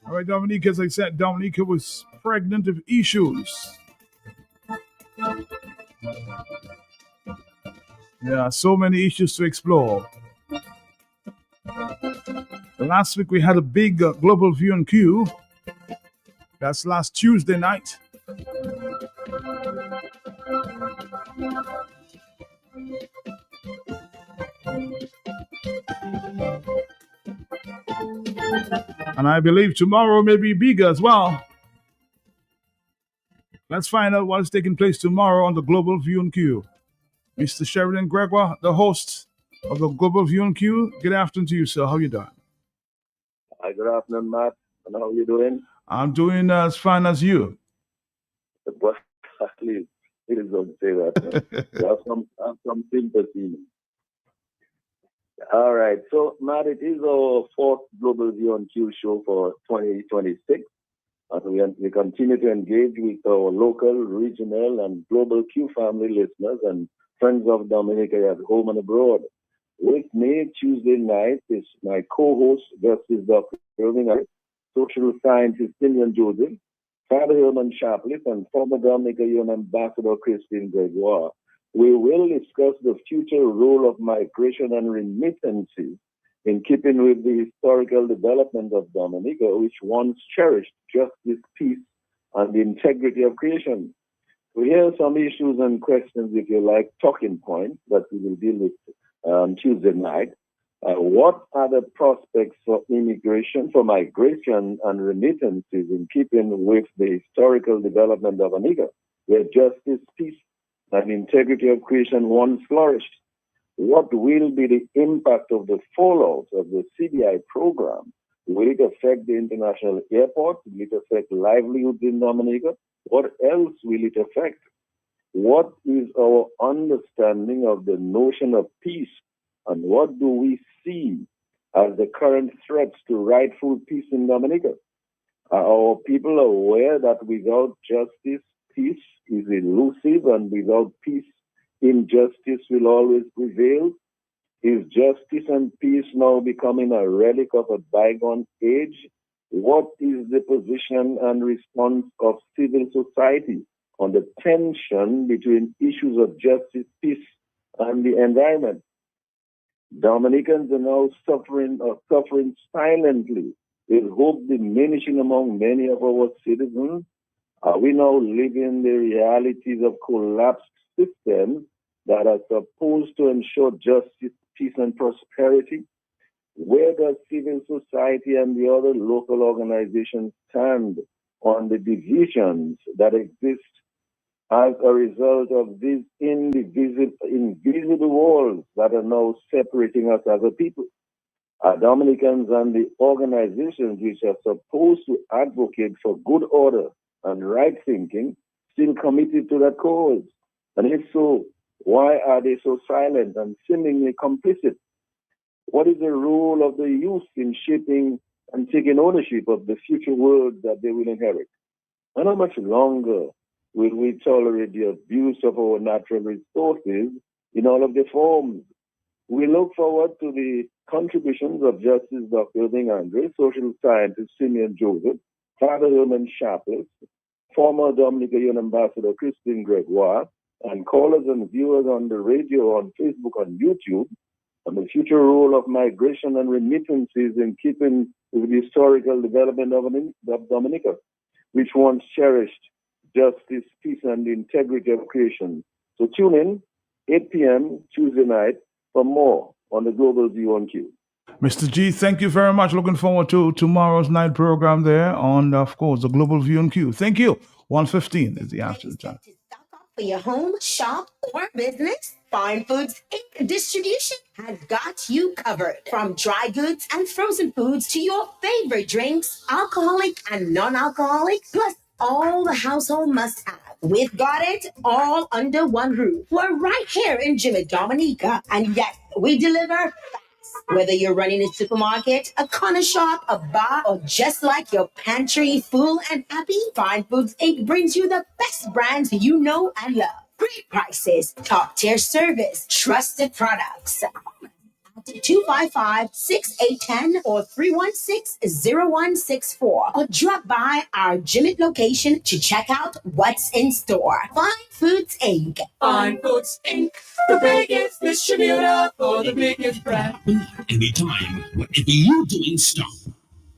All right, Dominica, as I said, Dominica was pregnant with issues. Yeah, so many issues to explore. Last week we had a big global view and Q. That's last Tuesday night. And I believe tomorrow may be bigger as well. Let's find out what is taking place tomorrow on the Global View and Q. Mr. Sheridan Gregoire, the host of the Global View and Q. Good afternoon to you, sir. How you doing? Hi, good afternoon, Matt. And how are you doing? I'm doing as fine as you. Well, please don't say that. You have some sympathy. All right. So, Matt, it is our fourth Global View on Q show for 2026. And we continue to engage with our local, regional, and global Q family listeners and friends of Dominica at home and abroad. With me Tuesday night is my co-host, Justice Dr. Irving, social scientist Simeon Joseph, Father Herman Chaplin, and former Dominica UN Ambassador Christine Gregoire. We will discuss the future role of migration and remittances in keeping with the historical development of Dominica, which once cherished justice, peace, and the integrity of creation. We hear some issues and questions, if you like, talking points that we will deal with on Tuesday night. What are the prospects for migration and remittances in keeping with the historical development of Dominica, where justice, peace, and integrity of creation once flourished? What will be the impact of the fallout of the CBI program? Will it affect the international airport? Will it affect livelihoods in Dominica? What else will it affect? What is our understanding of the notion of peace? And what do we see as the current threats to rightful peace in Dominica? Are our people aware that without justice, peace is elusive, and without peace, injustice will always prevail? Is justice and peace now becoming a relic of a bygone age? What is the position and response of civil society on the tension between issues of justice, peace, and the environment? Dominicans are now suffering silently, with hope diminishing among many of our citizens. Are we now living the realities of collapsed systems that are supposed to ensure justice, peace, and prosperity? Where does civil society and the other local organizations stand on the divisions that exist as a result of these invisible walls that are now separating us as a people? Are Dominicans and the organizations which are supposed to advocate for good order and right thinking still committed to that cause? And if so, why are they so silent and seemingly complicit? What is the role of the youth in shaping and taking ownership of the future world that they will inherit? And how much longer will we tolerate the abuse of our natural resources in all of their forms? We look forward to the contributions of Justice Dr. Irving Andre, social scientist Simeon Joseph, Father Herman Chaplin, former Dominica UN Ambassador Christine Gregoire, and callers and viewers on the radio, on Facebook, on YouTube, on the future role of migration and remittances in keeping with the historical development of Dominica, which once cherished justice, peace, and the integrity of creation. So tune in 8 p.m. Tuesday night for more on the Global View on Q. Mr. G, thank you very much. Looking forward to tomorrow's night program there on, of course, the Global View on Q. Thank you. 1:15 is the afternoon time. For your home, shop, or business, Fine Foods Inc. Distribution has got you covered. From dry goods and frozen foods to your favorite drinks, alcoholic and non-alcoholic, plus all the household must-have. We've got it all under one roof. We're right here in Jimmy Dominica. And yes, we deliver fast. Whether you're running a supermarket, a corner shop, a bar, or just like your pantry full and happy, Fine Foods Inc. brings you the best brands you know and love. Great prices, top-tier service, trusted products. 255-6810 or 316-0164 or drop by our Jimmy location to check out what's in store. Fine Foods Inc. Fine Foods Inc. The biggest distributor for the biggest brand. Anytime, whatever you're doing, stop.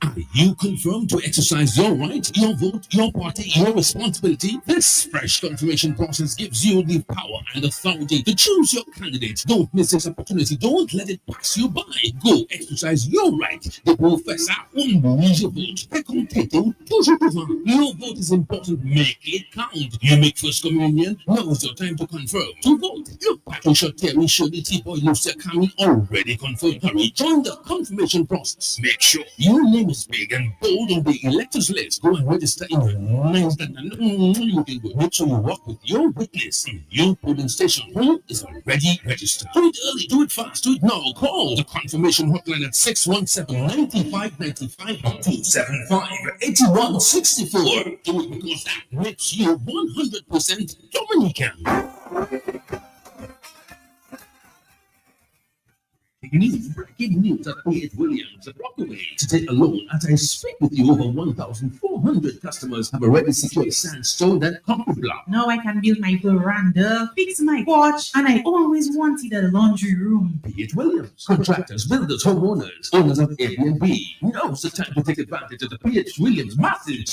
Are you confirmed to exercise your right, your vote, your party, your responsibility? This fresh confirmation process gives you the power and authority to choose your candidate. Don't miss this opportunity. Don't let it pass you by. Go exercise your right. Déposez ça un vote. Recontez-vous toujours devant. Your vote is important. Make it count. You make first communion. Now's your time to confirm. To vote. Look, Patricia Terry, Shirley T-Boy, Lucia Kami already confirmed. Hurry, join the confirmation process. Make sure your name is big and bold on the electors list. Go and register in the names that you can go. Make sure you work with your witness in your polling station who is already registered. Do it early, do it fast, do it now. Call the confirmation hotline at 617-9595 or 275-8164. Do it because that makes you 100% Dominican. Breaking news at P.H. Williams at Rockaway. Today alone, as I speak with you, over 1,400 customers have already secured sandstone and concrete block. Now I can build my veranda, fix my porch, and I always wanted a laundry room. P.H. Williams. Contractors, builders, homeowners, owners of Airbnb. Now's the time to take advantage of the P.H. Williams massive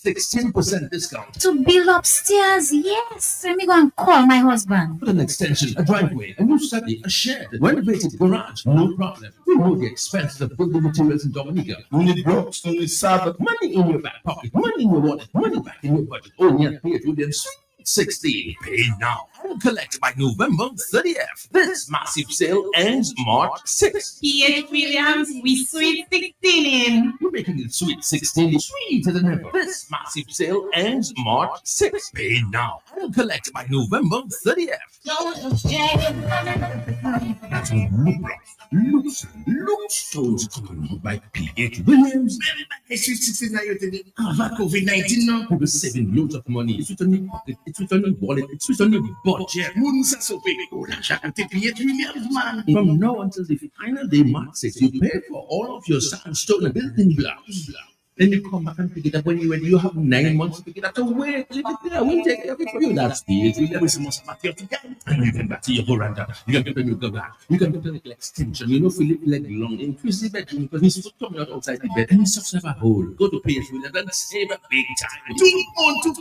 16% discount. To build upstairs, yes. Let me go and call my husband. Put an extension, a driveway, a new study, a shed, renovated garage, no problem. We know the expenses of building materials in Dominica. Only brooks, only Sabbath. Money in your back pocket, money in your wallet, money back in your budget. Only at P.H. Williams 16. Pay now and collect by November 30th. This massive sale ends March 6th. P.H. Williams, we sweet 16 in. We're making it sweet 16, sweeter than ever. This massive sale ends March 6th. Pay now and collect by November 30th. That's Look Stones coming by P.H. Williams. COVID-19 now. People saving loads of money. It's with on your pocket, it's with on your wallet, it's with on your budget. P.H. Williams, man. From now until the final day, March 6th, you pay for all of your sandstone and building blocks. Then you come back and pick it up when you're ready. You have 9 months to pick it up. So wait, leave it there. We'll take care of it for you. That's P.H. Williams. And you can back to your veranda. You can get a new garage. You can get a little extension. You know, Philip leg long. Increase the bedroom because his foot coming out outside the bed. And his socks never hold. Go to P.H. Williams and save a big time. Tout le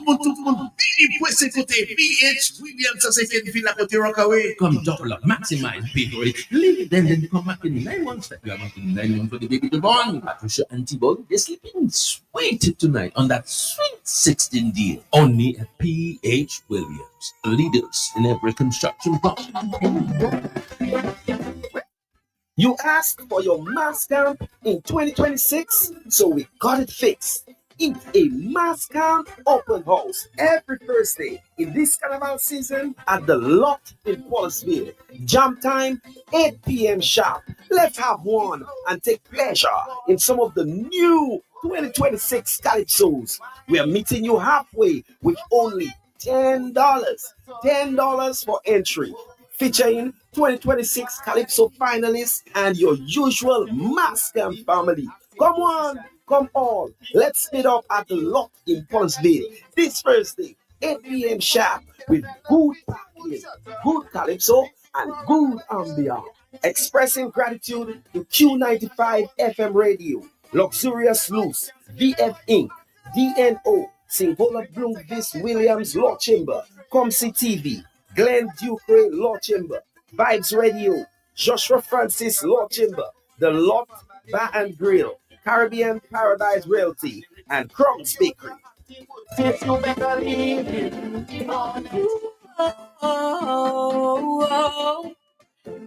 monde. Billy Poissé côté P.H. Williams, ça c'est qu'une ville à côté Rockaway. Come double up, maximize, pay for it. Leave it then come back in 9 months. That you are back in 9 months for the baby to born. Patricia and T-Boy, they're sleeping sweet tonight on that sweet 16 deal. Only at P.H. Williams. Leaders in every construction project. You asked for your mass camp in 2026, so we got it fixed. It's a mass camp open house every Thursday in this carnival season at the Lot in Paulisville. Jam time, 8 p.m. sharp. Let's have one and take pleasure in some of the new 2026 Calypsos. We are meeting you halfway with only $10. $10 for entry. Featuring 2026 Calypso finalists and your usual mass camp family. Come on, come on. Let's speed up at the Lot in Paulisville this Thursday, 8 p.m. sharp with good parking, good Calypso, and good ambiance. Expressing gratitude to Q95 FM Radio, Luxurious Loose, VF Inc., DNO, Singola Bloomvis Williams Law Chamber, Comsi TV, Glenn Ducre Law Chamber, Vibes Radio, Joshua Francis Law Chamber, The Lot Bar and Grill, Caribbean Paradise Realty, and Crocs Bakery. oh,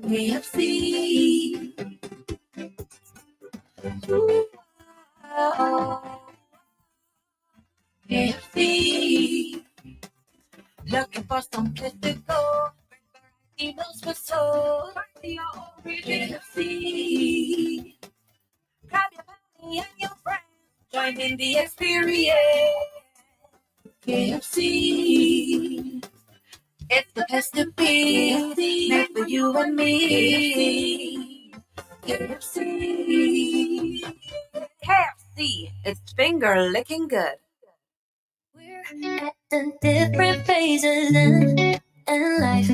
KFC. Ooh, oh, KFC. Looking for some place to go. Emails for soul. KFC. Grab your family and your friends. Join in the experience. KFC. It's the best to be. Made for you and me. KFC. KFC. It's finger licking good. We're at the different phases in life.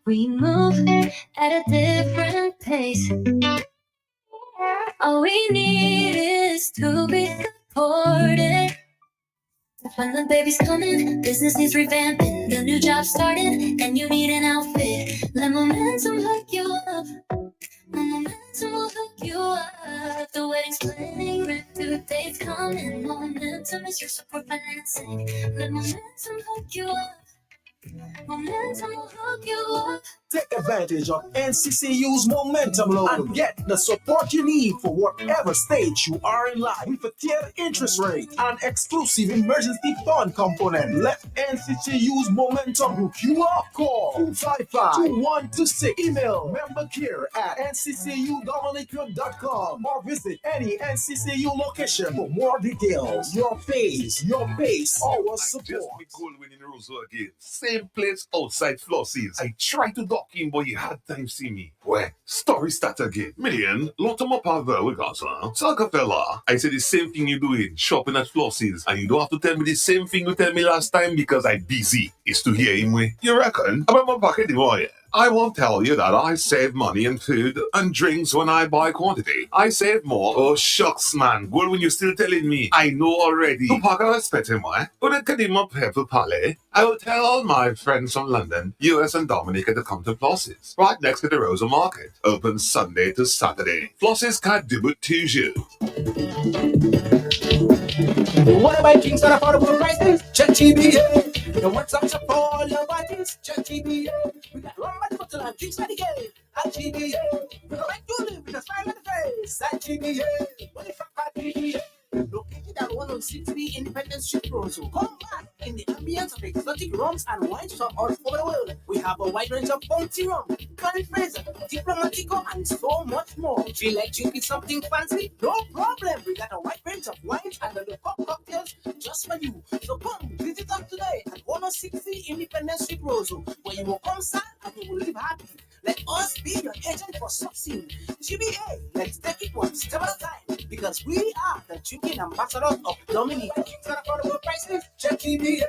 We move at a different pace. All we need is to be supported. When the baby's coming, business needs revamping. The new job started, and you need an outfit. Let momentum hook you up. Momentum will hook you up. The wedding's planning, rent due dates coming. Momentum is your support financing. Let momentum hook you up. Momentum will hook you up. Take advantage of NCCU's Momentum Loan and get the support you need for whatever stage you are in life with a tiered interest rate and exclusive emergency fund component. Let NCCU's Momentum hook you up. Call 255-2126. Email membercare@nccudominica.com or visit any NCCU location for more details. Your pace, our support. Just be cool winning Roseau again. Same place outside Flossie's. I tried to dock in, but you had time see me. Well, story start again. Million, lot of my power with Gaza. Saga fella, I said the same thing you doing, shopping at Flossie's, and you don't have to tell me the same thing you tell me last time because I'm busy. It's to hear him way. You reckon? About my pocket, boy. I won't tell you that I save money in food and drinks when I buy quantity. I save more. Oh, shucks, man. Good when you're still telling me. I know already. To pack a spetting way. But it can even pepper palais. I will tell all my friends from London, US and Dominica to come to Flossie's. Right next to the Rosa Market. Open Sunday to Saturday. Flossie's can't do it to you. What about drinks at affordable prices? Check TBA. The what's up for all your parties? Check TBA. We got rum at the bottle and drinks at the gate. At TBA. We go back to live with a smile on the face. At TBA. What the fuck at TBA? Located at 106B Independence Street, Roseau. Come back in the ambience of exotic rums and wines from all over the world. We have a wide range of bounty rum, curry fraser, diplomatico, and so much more. Feel like drinking something fancy? No problem. We got a wide range of wines and the pop cocktails just for you. So come visit us today at 106C Independence Street, Roseau, where you will come sad and you will live happy. Let us be your agent for succeed. GBA, let's take it one step at a time because we are the drinking ambassadors of Dominica. Drinks at affordable prices, check GBA.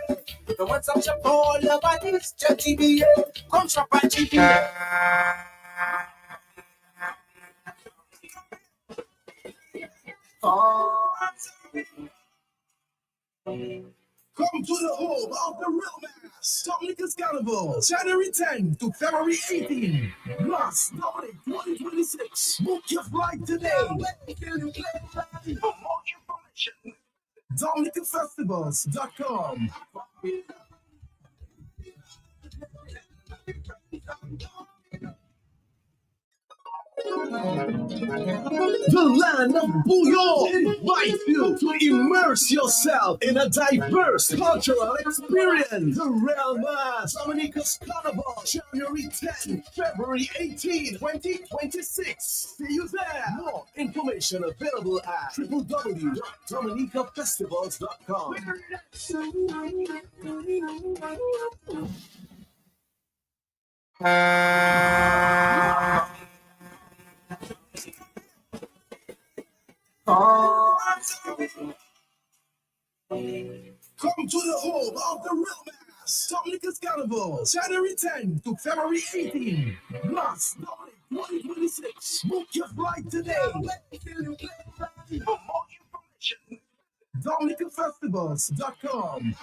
The what's up shop for all your parties, check GBA. Come shop at GBA. Come to the home of the real mass, Dominica's Carnival, January 10 to February 18. Plus, Dominic 2026. Book your flight today. For more information, DominicaFestivals.com. The land of Bouillon invites you to immerse yourself in a diverse cultural experience. The Real Mass Dominica's Carnival, January 10, February 18, 2026. See you there. More information available at www.dominicafestivals.com. Come to the home of the real mass, Dominica's Carnival, January 10 to February 18. Plus, Dominic 2026. Book your flight today. For more information, DominicaFestivals.com.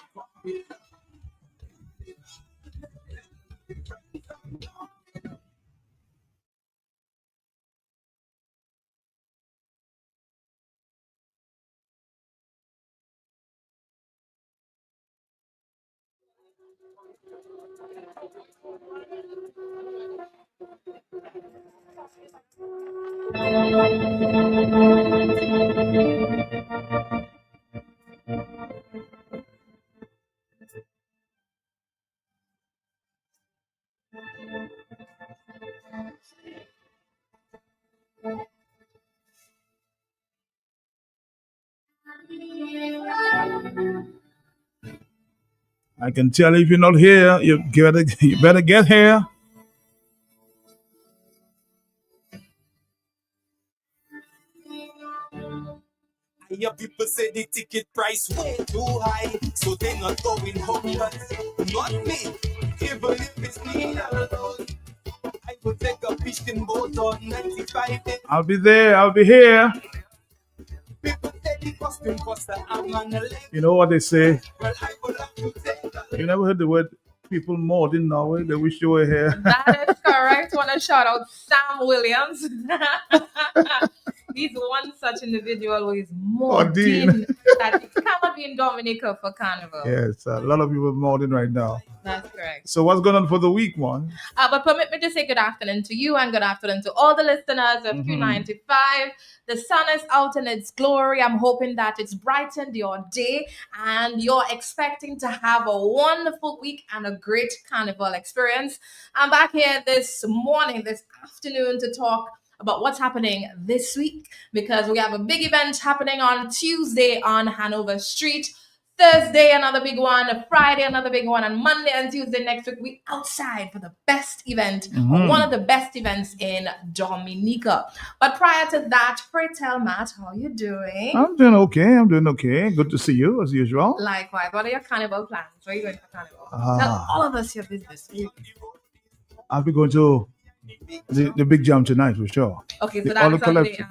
I can tell if you're not here, you better get here. Your people say the ticket price way too high, so they not going home. But not me, even if it's me alone. I would take a fishing boat on 95 days. I'll be there. I'll be here. People say the costume cost a arm and a leg. You know what they say? Well, I would have to take that. You never heard the word people more in Norway? They wish you were here. That is correct. Want to shout out Sam Williams. He's one such individual who is more Dean. that he cannot be in Dominica for Carnival. Yes, a lot of people modding right now. That's correct. So what's going on for the week, man? But permit me to say good afternoon to you and good afternoon to all the listeners of Q95. The sun is out in its glory. I'm hoping that it's brightened your day and you're expecting to have a wonderful week and a great Carnival experience. I'm back here this afternoon to talk about what's happening this week because we have a big event happening on Tuesday on Hanover Street. Thursday, another big one. Friday, another big one. And Monday and Tuesday next week, we outside for the best event, one of the best events in Dominica. But prior to that, pray tell Matt, how are you doing? I'm doing okay. Good to see you as usual. Likewise. What are your Carnival plans? Where are you going for Carnival? Tell all of us your business. I'll be going to the big jam tonight for sure. Okay, so The that's All on Collective.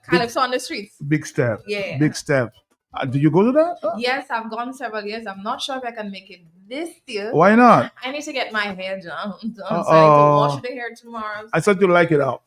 Calypso on the streets. Big step. Yeah. Big step. Did you go to that? Yes, I've gone several years. I'm not sure if I can make it this year. Why not? I need to get my hair done. So I need to wash the hair tomorrow. I thought you like it out.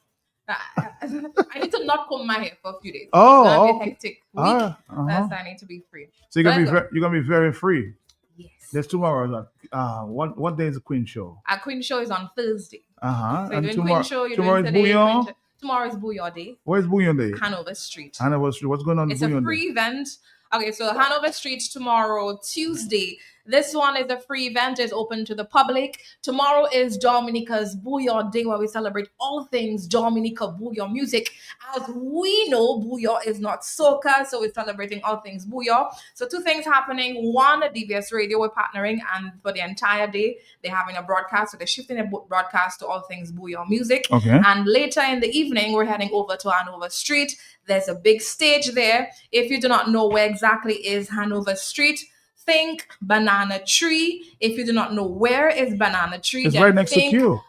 I need to not comb my hair for a few days. Oh, it's gonna be a okay. hectic week. That's I need to be free. So you're gonna But be you're gonna be very free. Yes. There's tomorrow. What day is the Queen show? our Queen Show is on Thursday. So you're And doing tomorrow, Queen Show, you're tomorrow doing is today. Bouillon. Tomorrow is Bouillon Day. Where's Bouillon Day? Hanover Street. Hanover Street. What's going on? It's Bouillon a Day? free event. Okay, so Hanover Street tomorrow, Tuesday. This one is a free event. It's open to the public. Tomorrow is Dominica's Bouillon Day, where we celebrate all things Dominica Bouillon music. As we know, Bouillon is not soca, so we're celebrating all things Bouillon. So two things happening. One, DBS Radio, we're partnering, and for the entire day, they're having a broadcast. So they're shifting a broadcast to all things Bouillon music. Okay. And later in the evening, we're heading over to Hanover Street. There's a big stage there. If you do not know where exactly is Hanover Street, think Banana Tree. If you do not know where is Banana Tree, It's then right next to think, Q.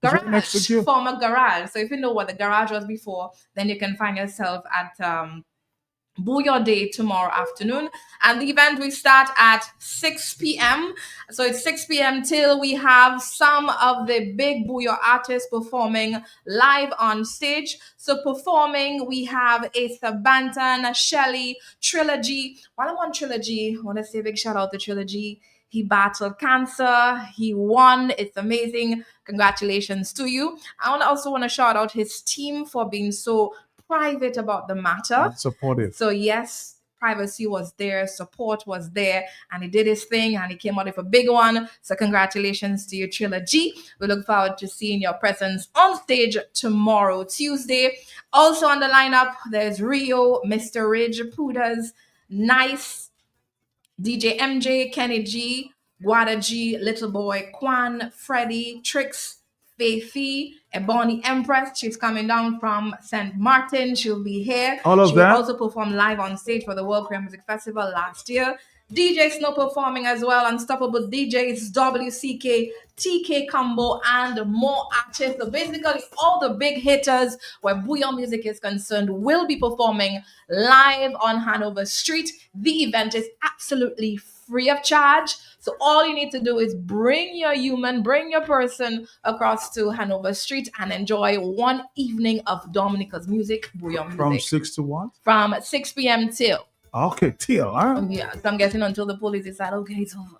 Garage, right next to Q. former garage. So if you know what the garage was before, then you can find yourself at Bouillon Day tomorrow afternoon. And the event will start at 6 p.m. So it's 6 p.m. till we have some of the big Bouillon artists performing live on stage. So performing, we have Asa Banton, Shelly, Trilogy. While I'm on Trilogy, I want to say a big shout out to Trilogy. He battled cancer. He won. It's amazing. Congratulations to you. I also want to shout out his team for being so private about the matter. Supportive. So yes, privacy was there, support was there, and he did his thing and he came out with a big one. So congratulations to you, Trilogy. We look forward to seeing your presence on stage tomorrow, Tuesday. Also on the lineup, there's Rio, Mr. Ridge, Pooders, Nice, DJ MJ, Kenny G, Guada G, Little Boy, Quan, Freddie, Trix, Faithy, Ebony Empress. She's coming down from St. Martin. She'll be here. All of she that? will also perform live on stage for the World Korean Music Festival last year. DJ Snow performing as well. Unstoppable DJs, WCK, TK Combo, and more artists. So basically, all the big hitters where Bouillon music is concerned will be performing live on Hanover Street. The event is absolutely free of charge. So all you need to do is bring your human, bring your person across to Hanover Street and enjoy one evening of Dominica's music, Bouillon music. From 6 to what? From 6 p.m. till Okay, teal. All right. Yeah, so I'm guessing until the police decide, okay, it's over.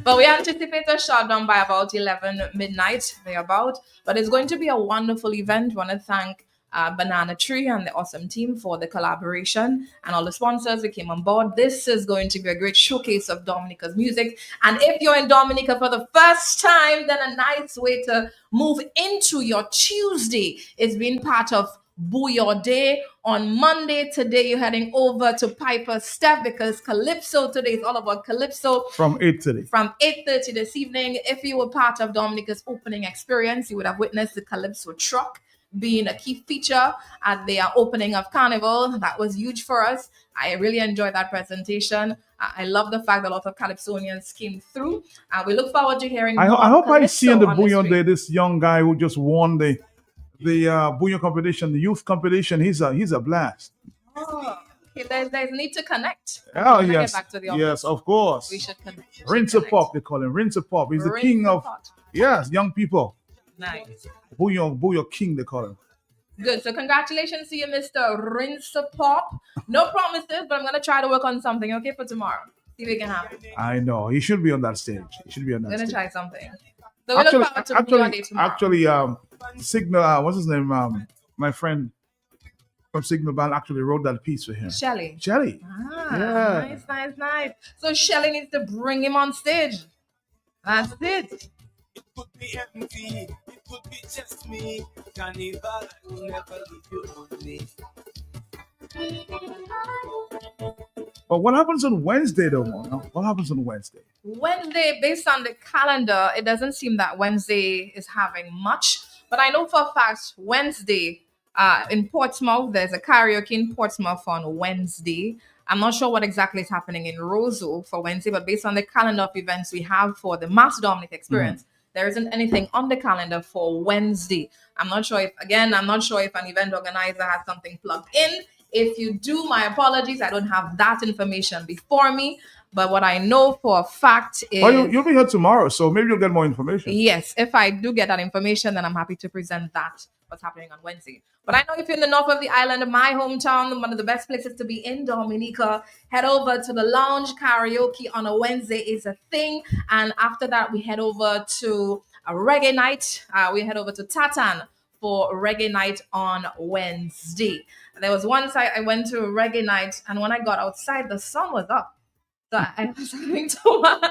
But we anticipate a shutdown by about 11 midnight, thereabout. But it's going to be a wonderful event. Want to thank Banana Tree and the awesome team for the collaboration and all the sponsors who came on board. This is going to be a great showcase of Dominica's music. And if you're in Dominica for the first time, then a nice way to move into your Tuesday is being part of Booyah Day. On Monday today, you're heading over to Piper Step because Calypso today is all about Calypso. From 8 today. From 8:30 this evening. If you were part of Dominica's opening experience, you would have witnessed the Calypso truck being a key feature at the opening of Carnival. That was huge for us. I really enjoyed that presentation. I love the fact that a lot of Calypsonians came through. We look forward to hearing I more hope I Calypso see on the on Bouillon street. Day this young guy who just won the Bouillon competition, the youth competition. He's a blast. Oh, okay, there's need to connect. Oh When I yes, get back to the office, yes, of course. we should connect. Rinse a Pop, they call him. Rinse a Pop. He's the king of young people. Nice. Bouillon King, they call him. Good. So congratulations to you, Mr. Rinse Pop. No promises, but I'm gonna try to work on something, okay, for tomorrow. See if it can happen. I know. He should be on that stage. He should be on I'm that gonna stage. try something. So we look forward to Beyond Day tomorrow. Signal, what's his name? My friend from Signal Band actually wrote that piece for him. Shelly. Yeah. Nice. So Shelly needs to bring him on stage. That's it. Could be empty, it could be just me. Carnival, I will never leave you lonely. But what happens on Wednesday, though, Mona? What happens on Wednesday? Wednesday, based on the calendar, it doesn't seem that Wednesday is having much. But I know for a fact Wednesday in Portsmouth, there's a karaoke in Portsmouth on Wednesday. I'm not sure what exactly is happening in Roseau for Wednesday, but based on the calendar of events we have for the Mass Dominic experience, there isn't anything on the calendar for Wednesday. I'm not sure if an event organizer has something plugged in. If you do, my apologies. I don't have that information before me. But what I know for a fact is... Oh, you'll be here tomorrow, so maybe you'll get more information. Yes, if I do get that information, then I'm happy to present that, what's happening on Wednesday. But I know if you're in the north of the island, my hometown, one of the best places to be in Dominica, head over to the Lounge. Karaoke on a Wednesday is a thing. And after that, we head over to a reggae night. We head over to Tatan for reggae night on Wednesday. There was once I went to a reggae night, and when I got outside, the sun was up. So I was having to,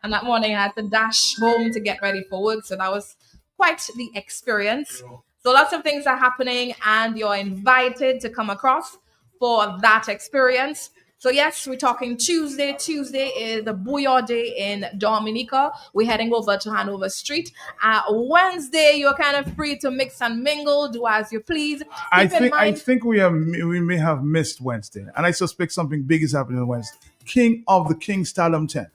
and that morning I had to dash home to get ready for work. So that was quite the experience. So lots of things are happening, and you're invited to come across for that experience. So yes, we're talking Tuesday. Tuesday is the Booyah Day in Dominica. We're heading over to Hanover Street. Wednesday, you're kind of free to mix and mingle, do as you please. I think we may have missed Wednesday, and I suspect something big is happening on Wednesday. King of the King Stardom Tent.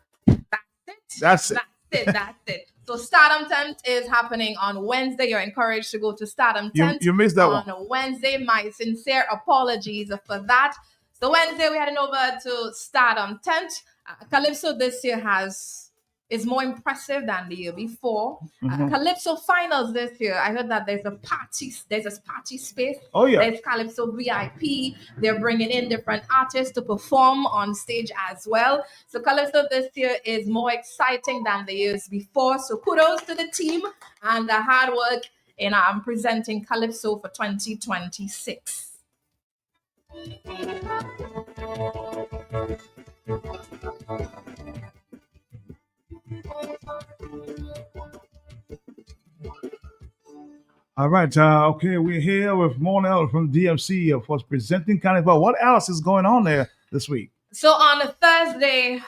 That's it. So Stardom Tent is happening on Wednesday. You're encouraged to go to Stardom Tent. You missed that on one. Wednesday. My sincere apologies for that. So Wednesday, we're heading over to Stardom Tent. Calypso this year is more impressive than the year before. Calypso finals this year. I heard that there's a party space. Oh yeah. There's Calypso VIP. They're bringing in different artists to perform on stage as well. So Calypso this year is more exciting than the years before. So kudos to the team and the hard work in presenting Calypso for 2026. All right. Okay, we're here with Monel from DMC for presenting Carnival. What else is going on there this week? So on Thursday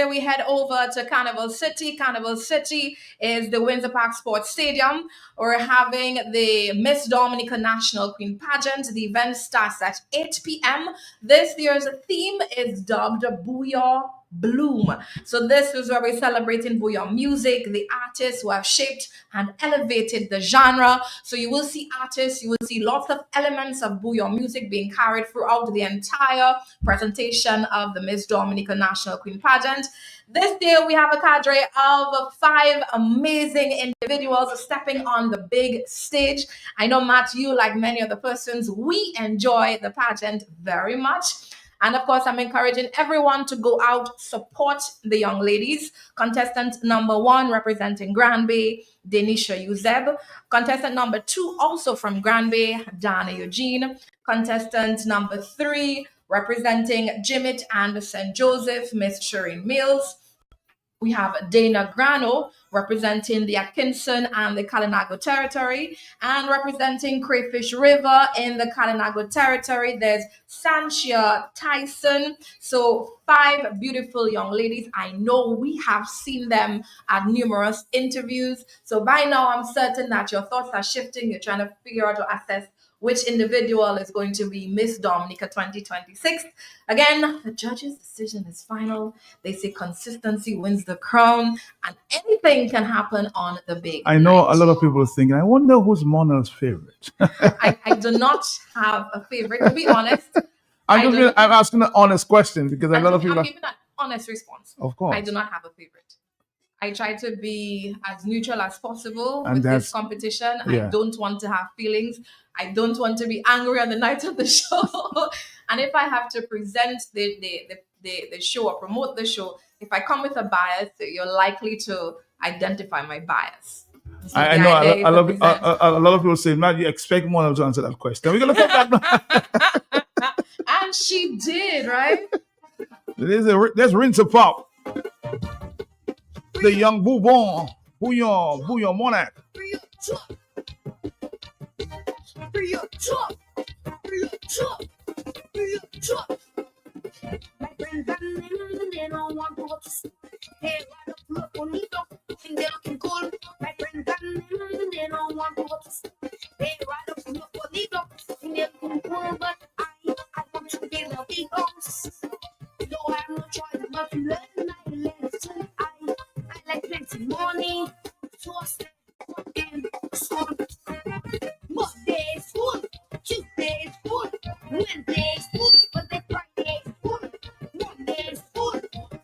we head over to Carnival City. Carnival City is the Windsor Park Sports Stadium. We're having the Miss Dominica National Queen Pageant. The event starts at 8 p.m. This year's theme is dubbed Booyah bloom. So this is where we're celebrating bouillon music, the artists who have shaped and elevated the genre. So you will see artists, you will see lots of elements of bouillon music being carried throughout the entire presentation of the Miss Dominica National Queen Pageant. This year, we have a cadre of 5 amazing individuals stepping on the big stage. I know, Matt, you, like many of the persons, we enjoy the pageant very much. And of course, I'm encouraging everyone to go out, support the young ladies. Contestant number 1 representing Grand Bay, Denisha Uzeb. Contestant number 2, also from Grand Bay, Dana Eugene. Contestant number 3, representing Jimmet and St. Joseph, Miss Shireen Mills. We have Dana Grano representing the Atkinson and the Kalinago territory, and representing Crayfish River in the Kalinago territory, there's Sanchia Tyson. So 5 beautiful young ladies. I know we have seen them at numerous interviews. So by now, I'm certain that your thoughts are shifting. You're trying to figure out to assess which individual is going to be Miss Dominica 2026. Again, the judge's decision is final. They say consistency wins the crown, and anything can happen on the big I know a lot of people are thinking, I wonder who's Monel's favorite. I do not have a favorite, to be honest. I'm asking an honest question because a lot of people I'm are, giving an honest response. Of course. I do not have a favorite. I try to be as neutral as possible And with this that's- competition. yeah. I don't want to have feelings. I don't want to be angry on the night of the show. And if I have to present the show or promote the show, if I come with a bias, you're likely to identify my bias. So I the know idea is a to lot, present- a lot of people say, Matt, you expect Monel to answer that question. We're going to come back. And she did, right? There's Rinse a Pop. The young Bouillon Monarch. My friends and them, they don't want to go to school. Hey, why the look bonito? Think they're looking cool. My friends and them, they don't want to go to school. Hey, why the look bonito? Think they're looking cool, but I want to be the big boss. No, I have no choice but to learn. I learn. I like plenty money, so I stay in school. Monday school, Tuesday school, Wednesday school, but they Friday school. Monday school,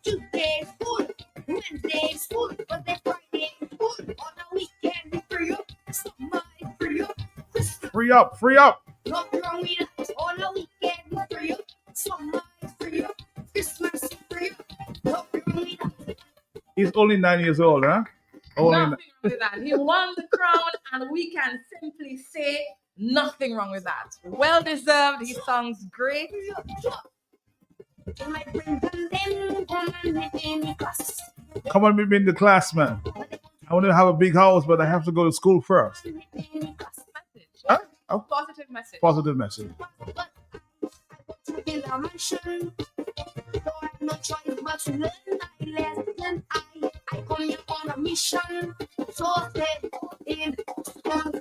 Tuesday school, Wednesday school, but they Friday school. On the weekend they free up, summer is free up, Christmas. Free up. Nothing wrong with that. On the weekend they free up, summer is free up, Christmas is free up. Nothing wrong with that. He's only 9 years old, huh? Only Nothing wrong with that. He won the crown, and we can simply say nothing wrong with that. Well deserved. He sounds great. My friends and them come and meet me in the class. Come on, meet me in the class, man. I want to have a big house, but I have to go to school first. Huh? Oh, Positive message. positive message. To build a mansion, though I have no choice but to learn. I lesson. I come here on a mission, so stay in school.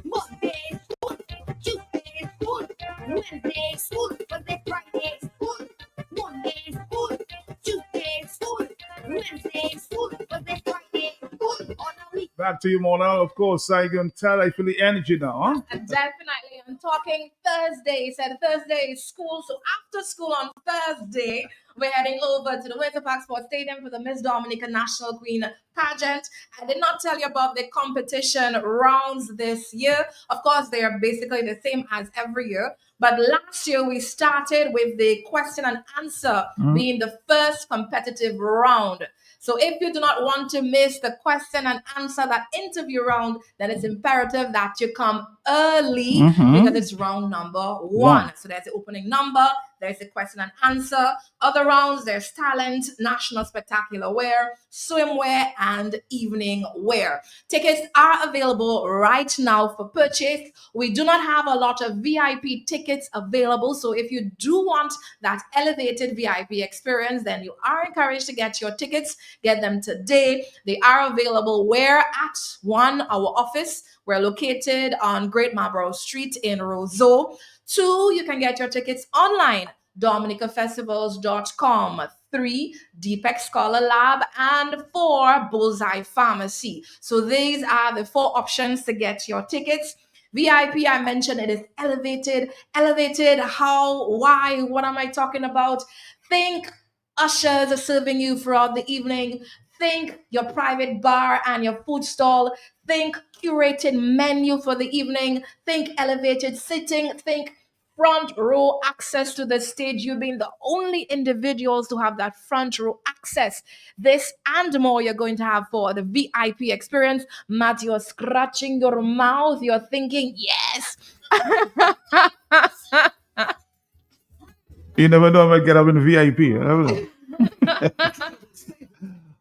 Monday school, Tuesday school, Wednesday school, but they Friday school. Monday school, Tuesday school, Wednesday school, but they Friday school. On a week. Back to you, Monel. Of course, I can tell I feel the energy now, huh? Definitely. I'm talking Thursday. He said Thursday is school. So after school on Thursday, we're heading over to the Winter Park Sports Stadium for the Miss Dominica National Queen Pageant. I did not tell you about the competition rounds this year. Of course, they are basically the same as every year. But last year, we started with the question and answer being the first competitive round. So if you do not want to miss the question and answer, that interview round, then it's imperative that you come early because it's round number 1. So there's the opening number, there's the question and answer. Other rounds, there's talent, national spectacular wear, swimwear, and evening wear. Tickets are available right now for purchase. We do not have a lot of VIP tickets available. So if you do want that elevated VIP experience, then you are encouraged to get your tickets. Get them today. They are available where? At 1, our office. We're located on Great Marlborough Street in Roseau. 2, you can get your tickets online DominicaFestivals.com. 3, Deepak Scholar Lab, and 4, Bullseye Pharmacy. So these are the 4 options to get your tickets. VIP, I mentioned it is elevated. Elevated, how, why, what am I talking about? Think ushers are serving you throughout the evening. Think your private bar and your food stall. Think curated menu for the evening. Think elevated sitting. Think front row access to the stage. You being the only individuals to have that front row access. This and more you're going to have for the VIP experience. Matt, you're scratching your mouth. You're thinking, yes. You never know I'm gonna get up in the VIP. You never know.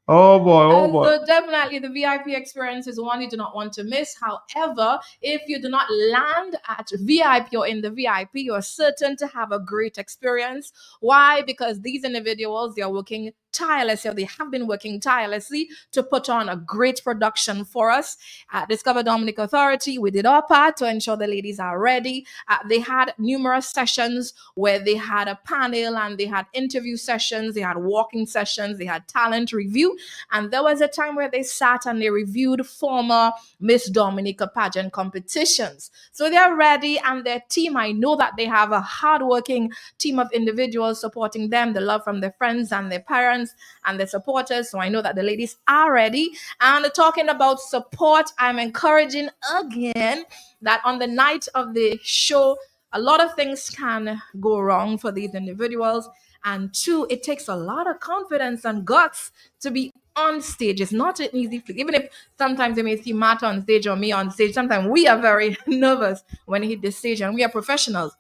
Oh boy, oh boy. So definitely the VIP experience is one you do not want to miss. However, if you do not land at VIP or in the VIP, you're certain to have a great experience. Why? Because these individuals, they're working tirelessly, or they have been working tirelessly to put on a great production for us. At Discover Dominic Authority, we did our part to ensure the ladies are ready. They had numerous sessions where they had a panel and they had interview sessions, they had walking sessions, they had talent review. And there was a time where they sat and they reviewed former Miss Dominica pageant competitions. So they're ready, and their team, I know that they have a hardworking team of individuals supporting them, the love from their friends and their parents and their supporters. So I know that the ladies are ready. And talking about support, I'm encouraging again that on the night of the show, a lot of things can go wrong for these individuals. And 2, it takes a lot of confidence and guts to be on stage. It's not an easy feat. Even if sometimes you may see Matt on stage or me on stage, sometimes we are very nervous when we hit the stage, and we are professionals.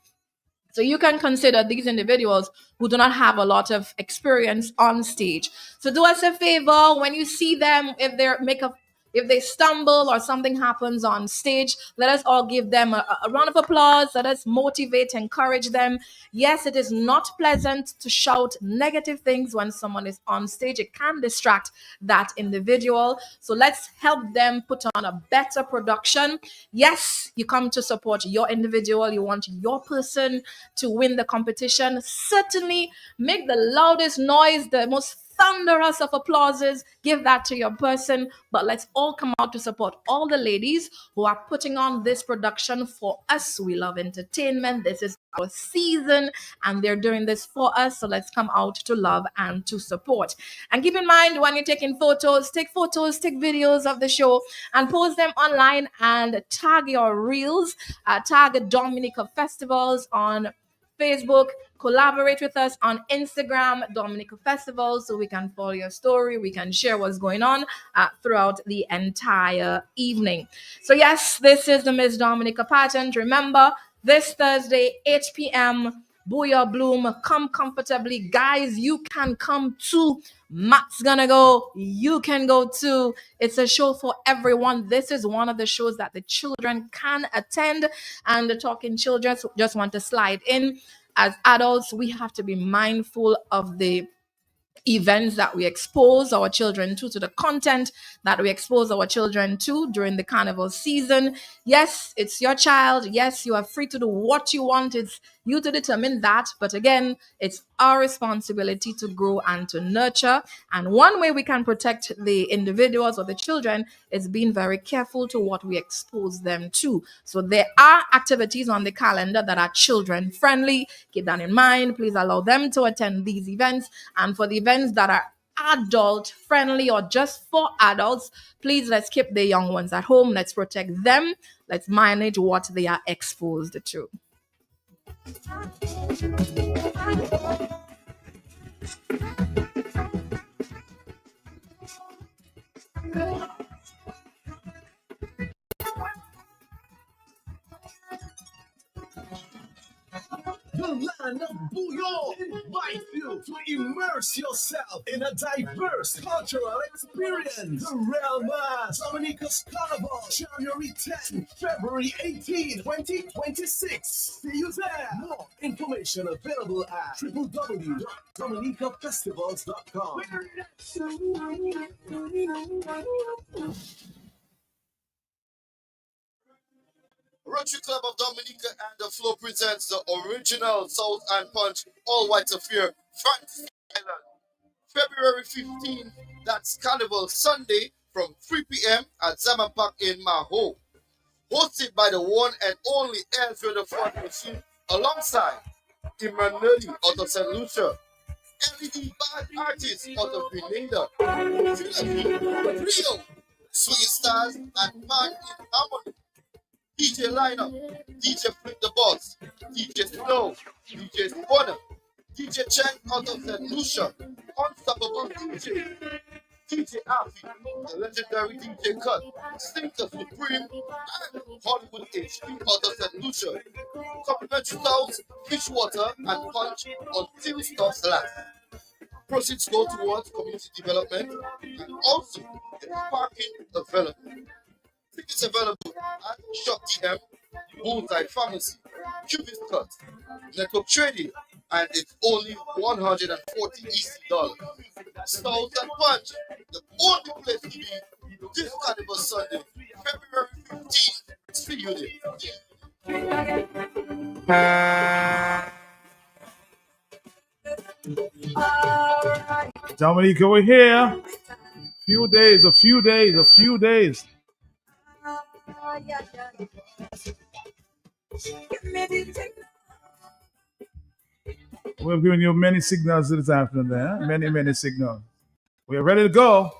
So you can consider these individuals who do not have a lot of experience on stage. So do us a favor when you see them, if they stumble or something happens on stage, let us all give them a round of applause. Let us motivate, encourage them. Yes, it is not pleasant to shout negative things when someone is on stage. It can distract that individual. So let's help them put on a better production. Yes, you come to support your individual. You want your person to win the competition. Certainly make the loudest noise, the most thunderous of applauses, give that to your person. But let's all come out to support all the ladies who are putting on this production for us. We love entertainment. This is our season, and they're doing this for us. So let's come out to love and to support. And keep in mind, when you're taking photos, take videos of the show and post them online, and tag your reels, tag Dominica Festivals on Facebook, collaborate with us on Instagram, Dominica Festivals, so we can follow your story, we can share what's going on throughout the entire evening. So yes, this is the Miss Dominica pageant. Remember, this Thursday, 8 p.m., Booyah Bloom, come comfortably. Guys, you can come too. Matt's gonna go. You can go too. It's a show for everyone. This is one of the shows that the children can attend. And the talking children just want to slide in. As adults, we have to be mindful of the events that we expose our children to the content that we expose our children to during the carnival season. Yes, it's your child. Yes, you are free to do what you want. It's you to determine that. But again, it's our responsibility to grow and to nurture. And one way we can protect the individuals or the children is being very careful to what we expose them to. So there are activities on the calendar that are children friendly. Keep that in mind. Please allow them to attend these events. And for the events that are adult friendly or just for adults, please let's keep the young ones at home. Let's protect them. Let's manage what they are exposed to. The land of Bouillon invites you to immerse yourself in a diverse cultural experience. The Real Mass Dominica's Carnival, January 10, February 18, 2026. See you there. More information available at www.dominicafestivals.com. Rotary Club of Dominica and the Flow presents the original South and Punch All White Affair, France Island. February 15th, that's Carnival Sunday from 3 p.m. at Zaman Park in Maho. Hosted by the one and only Ezra the Fun Machine alongside Imran Nerdy out of St. Lucia, LED Band artists out of Grenada, Trilogy, Rio, Sweet Stars, and Man in Harmony. DJ Lineup, DJ Flip the Boss, DJ Snow, DJ Spawner, DJ Cheng out of St. Lucia, Unstoppable DJ, DJ Alfie, the legendary DJ Cut, Stinker Supreme, and Hollywood HD out of St. Lucia. Complimentary towels, fish water, and punch until stops last. Proceeds go towards community development and also the parking available. Tickets available at Shop TM, Bullseye Pharmacy, Cubist Cut, Network Trading, and it's only $140 EC. Stout and Punch, the only place to be this Carnival Sunday, February 15th. See you there. Dominica, we're here. A few days. We're giving you many signals this afternoon there. Many signals. We're ready to go.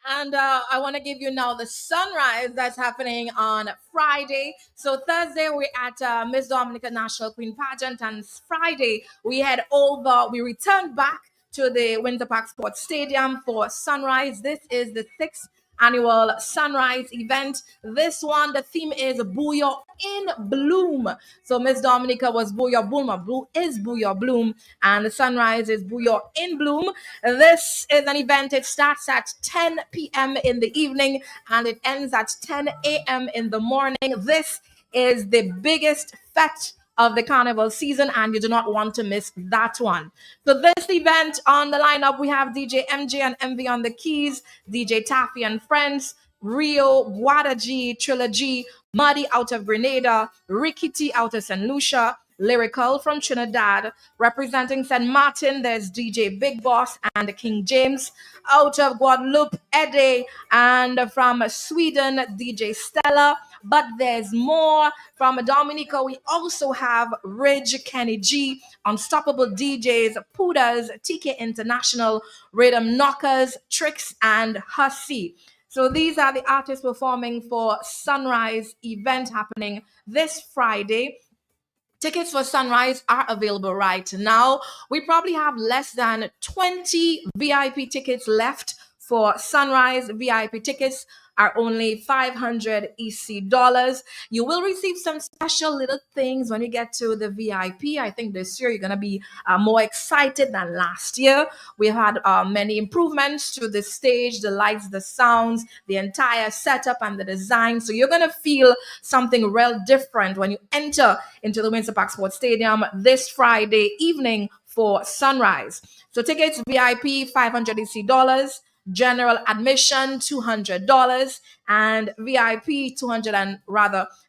And I want to give you now the sunrise that's happening on Friday. So Thursday, we're at Miss Dominica National Queen Pageant. And Friday, we returned back to the Windsor Park Sports Stadium for sunrise. This is the 6th annual sunrise event. This one, the theme is Booyah in Bloom. So Miss Dominica was Booyah Bloom. Blue is Booyah Bloom, and the sunrise is Booyah in Bloom. This is an event. It starts at 10 p.m. in the evening and it ends at 10 a.m. in the morning. This is the biggest fete of the carnival season, and you do not want to miss that one. So this event on the lineup, we have DJ MJ and MV on the keys, DJ Taffy and Friends, Rio, Wada G, Trilogy, Muddy out of Grenada, Ricky T out of St. Lucia, Lyrical from Trinidad. Representing St. Martin, there's DJ Big Boss and King James. Out of Guadeloupe, Eddie, and from Sweden, DJ Stella. But there's more. From Dominica, we also have Ridge, Kenny G, Unstoppable DJs, Pudas, TK International, Rhythm Knockers, Tricks, and Hussy. So these are the artists performing for Sunrise event happening this Friday. Tickets for Sunrise are available right now. We probably have less than 20 VIP tickets left for Sunrise. VIP tickets are only $500 EC. You will receive some special little things when you get to the VIP. I think this year you're going to be more excited than last year. We had many improvements to the stage, the lights, the sounds, the entire setup and the design. So you're going to feel something real different when you enter into the Windsor Park Sports Stadium this Friday evening for Sunrise. So tickets VIP $500 EC. General admission $200 and VIP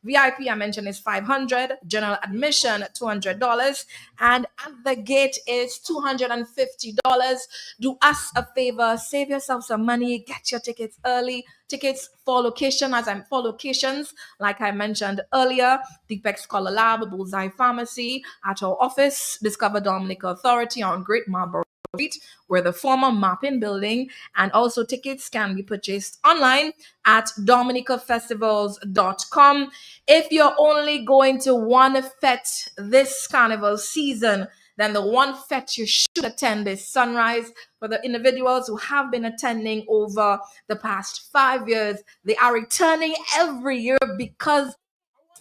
VIP I mentioned is $500, general admission $200, and at the gate is $250. Do us a favor, save yourself some money, get your tickets early. Tickets for locations, like I mentioned earlier, Deepex Scholar Lab, Bullseye Pharmacy, at our office, Discover Dominica Authority on Great Marlborough Street, where the former Mappin building, and also tickets can be purchased online at dominicafestivals.com. If you're only going to one fete this carnival season, then the one fete you should attend is Sunrise. For the individuals who have been attending over the past 5 years, they are returning every year because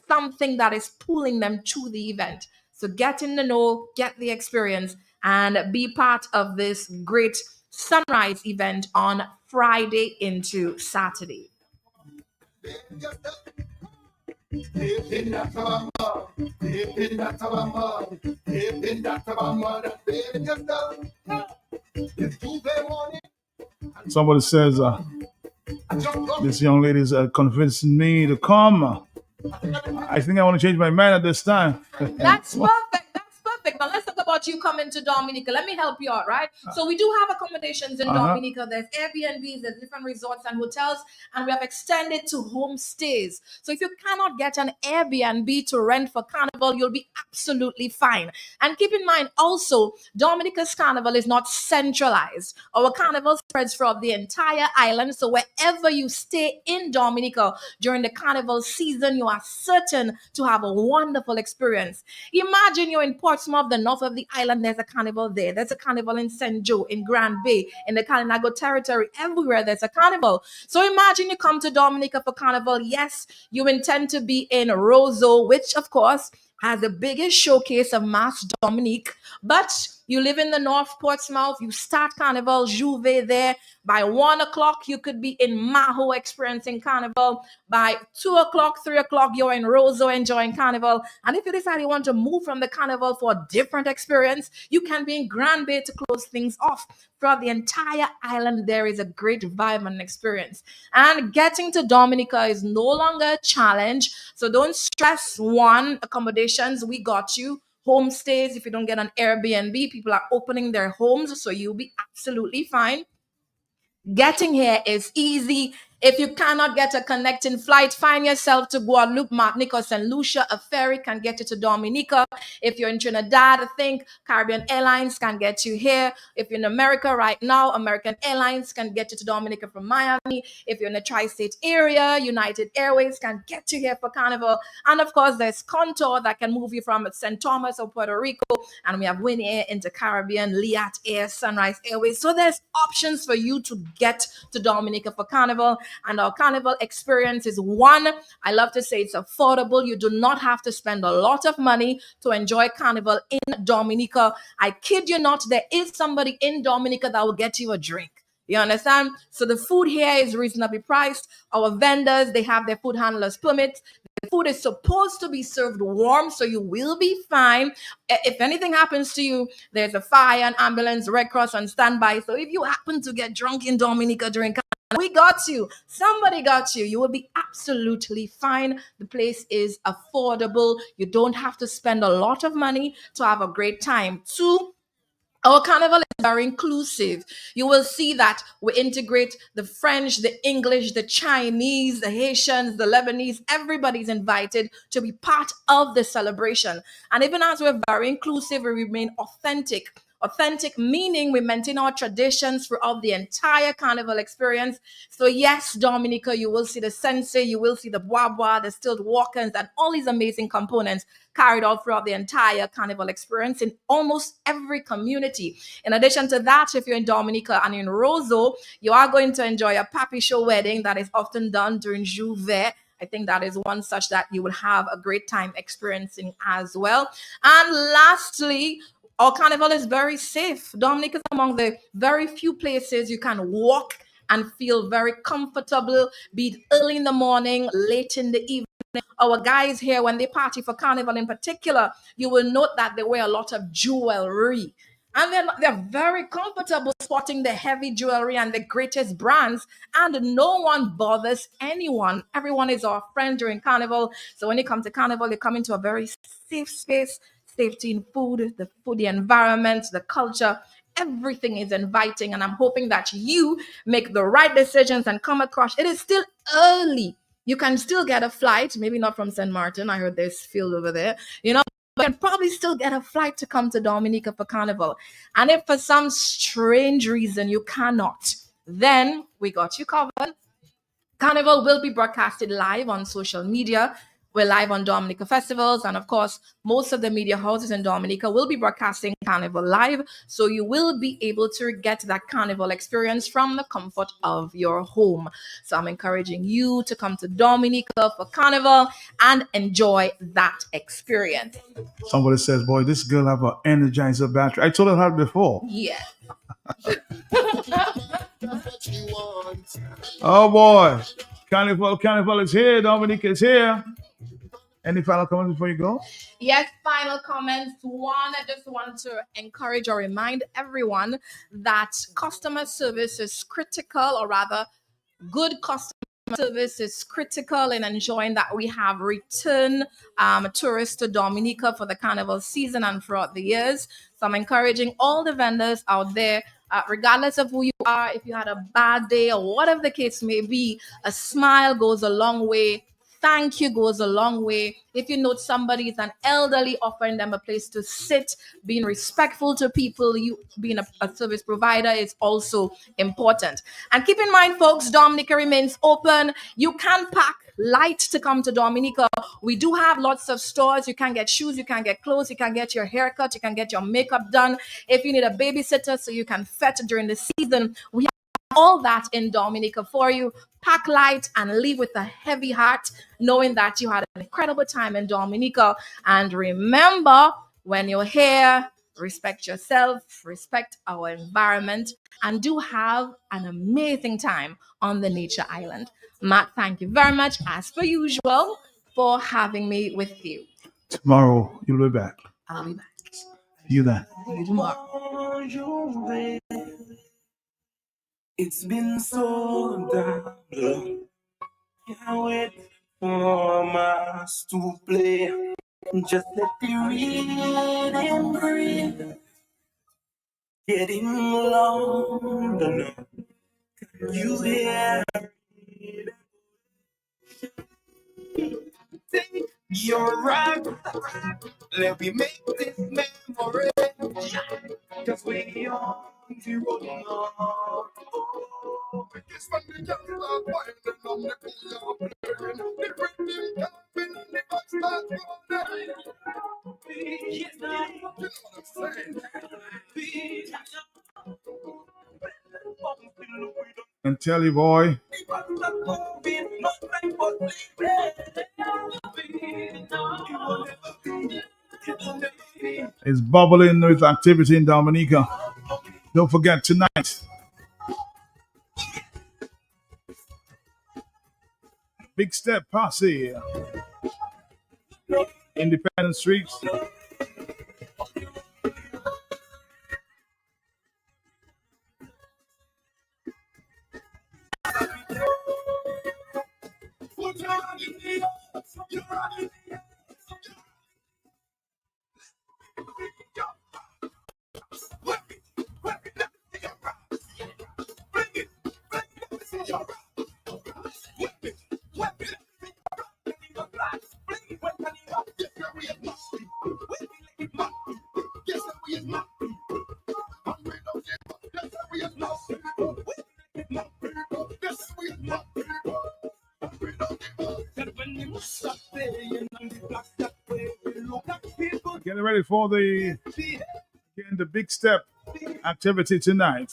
something that is pulling them to the event. So get in the know, get the experience, and be part of this great Sunrise event on Friday into Saturday. Somebody says, this young lady is convincing me to come. I think I want to change my mind at this time. That's perfect. That's perfect. Now let's talk about you coming to Dominica. Let me help you out, right? So we do have accommodations in Dominica. There's Airbnbs, there's different resorts and hotels, and we have extended to homestays. So if you cannot get an Airbnb to rent for Carnival, you'll be absolutely fine. And keep in mind also, Dominica's Carnival is not centralized. Our Carnival spreads throughout the entire island. So wherever you stay in Dominica during the Carnival season, you are certain to have a wonderful experience. Imagine you're in Portsmouth, the north of the island. There's a carnival there. There's a carnival in St. Joe, in Grand Bay, in the Kalinago territory. Everywhere there's a carnival. So imagine you come to Dominica for Carnival. Yes, you intend to be in Roseau, which of course has the biggest showcase of Mass Dominique. But you live in the North Portsmouth, you start Carnival Juve there. By 1 o'clock, you could be in Maho experiencing Carnival. By 2 o'clock, 3 o'clock, you're in Roseau enjoying Carnival. And if you decide you want to move from the Carnival for a different experience, you can be in Grand Bay to close things off. Throughout the entire island, there is a great vibe and experience. And getting to Dominica is no longer a challenge. So don't stress. One, accommodations, we got you. Homestays, if you don't get an Airbnb, people are opening their homes, so you'll be absolutely fine. Getting here is easy. If you cannot get a connecting flight, find yourself to Guadeloupe, Martinique, or St. Lucia. A ferry can get you to Dominica. If you're in Trinidad, I think Caribbean Airlines can get you here. If you're in America right now, American Airlines can get you to Dominica from Miami. If you're in the tri-state area, United Airways can get you here for Carnival. And of course, there's Contour that can move you from St. Thomas or Puerto Rico. And we have Win Air into Caribbean, Liat Air, Sunrise Airways. So there's options for you to get to Dominica for Carnival. And our Carnival experience is one, I love to say it's affordable. You do not have to spend a lot of money to enjoy Carnival in Dominica. I kid you not, there is somebody in Dominica that will get you a drink. You understand? So the food here is reasonably priced. Our vendors, they have their food handlers permit. The food is supposed to be served warm, so you will be fine. If anything happens to you, there's a fire, an ambulance, Red Cross on standby. So if you happen to get drunk in Dominica during Carnival, we got you. Somebody got you. You will be absolutely fine. The place is affordable. You don't have to spend a lot of money to have a great time. Two, our Carnival is very inclusive. You will see that we integrate the French, the English, the Chinese, the Haitians, the Lebanese. Everybody's invited to be part of the celebration. And even as we're very inclusive, we remain authentic. Authentic meaning we maintain our traditions throughout the entire Carnival experience. So yes, Dominica, you will see the sensei, you will see the bois, the stilt walkers, and all these amazing components carried out throughout the entire Carnival experience in almost every community. In addition to that, if you're in Dominica and in Roseau, you are going to enjoy a papi show wedding that is often done during Juve. I think that is one such that you will have a great time experiencing as well. And lastly, our Carnival is very safe. Dominica is among the very few places you can walk and feel very comfortable, be it early in the morning, late in the evening. Our guys here, when they party for Carnival in particular, you will note that they wear a lot of jewelry. And they're very comfortable sporting the heavy jewelry and the greatest brands. And no one bothers anyone. Everyone is our friend during Carnival. So when you come to Carnival, you come into a very safe space. Safety in food, the environment, the culture, everything is inviting. And I'm hoping that you make the right decisions and come across. It is still early. You can still get a flight, maybe not from St. Martin. I heard there's field over there, but you can probably still get a flight to come to Dominica for Carnival. And if for some strange reason you cannot, then we got you covered. Carnival will be broadcasted live on social media. We're live on Dominica Festivals. And of course, most of the media houses in Dominica will be broadcasting Carnival live. So you will be able to get that Carnival experience from the comfort of your home. So I'm encouraging you to come to Dominica for Carnival and enjoy that experience. Somebody says, boy, this girl have an Energizer battery. I told her that before. Yeah. Oh boy. Carnival is here. Dominica is here. Any final comments before you go? Yes, final comments. One, I just want to encourage or remind everyone that customer service is critical, or rather, good customer service is critical in ensuring that we have return tourists to Dominica for the carnival season and throughout the years. So I'm encouraging all the vendors out there, regardless of who you are, if you had a bad day or whatever the case may be, a smile goes a long way. Thank you goes a long way. If you know somebody is an elderly, offering them a place to sit, being respectful to people, you being a service provider is also important. And keep in mind, folks, Dominica remains open. You can pack light to come to Dominica. We do have lots of stores. You can get shoes, you can get clothes, you can get your haircut, you can get your makeup done. If you need a babysitter so you can fet during the season, we have all that in Dominica for you. Pack light and leave with a heavy heart, knowing that you had an incredible time in Dominica. And remember, when you're here, respect yourself, respect our environment, and do have an amazing time on the Nature Island. Matt, thank you very much, as per usual, for having me with you. Tomorrow, you'll be back. I'll be back. You then. See you tomorrow. It's been so damn. Can't wait for us to play. Just let the rhythm breathe. Getting louder. Can you hear it? Take your right. Let me make this memory. Cause we are the road now. This one the just start winding on the cool playing. The rhythm coming and the bass start rolling. Yes, you know what I'm saying? And tell you, boy, it's bubbling with activity in Dominica. Don't forget tonight, Big Step Posse, Independent Streets. Getting ready for the Big Step activity tonight.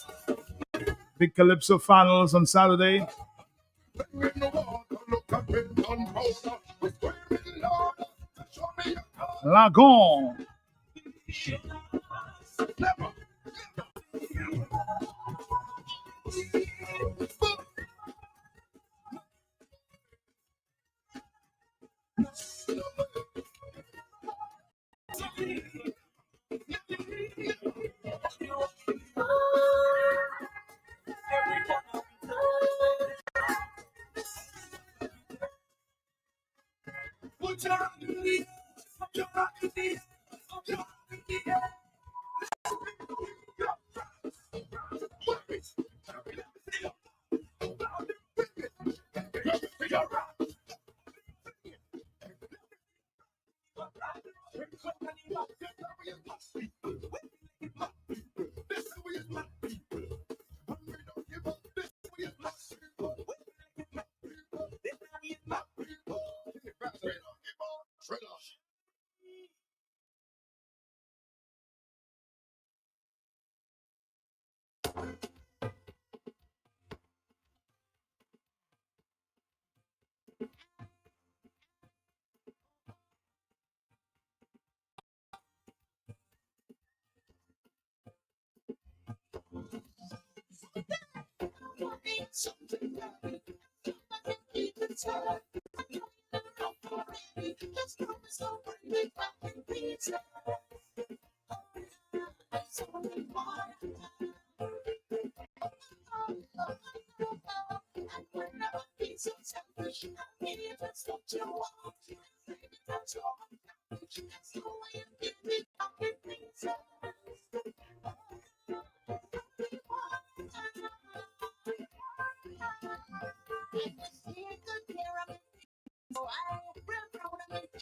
Big Calypso finals on Saturday. Lagon.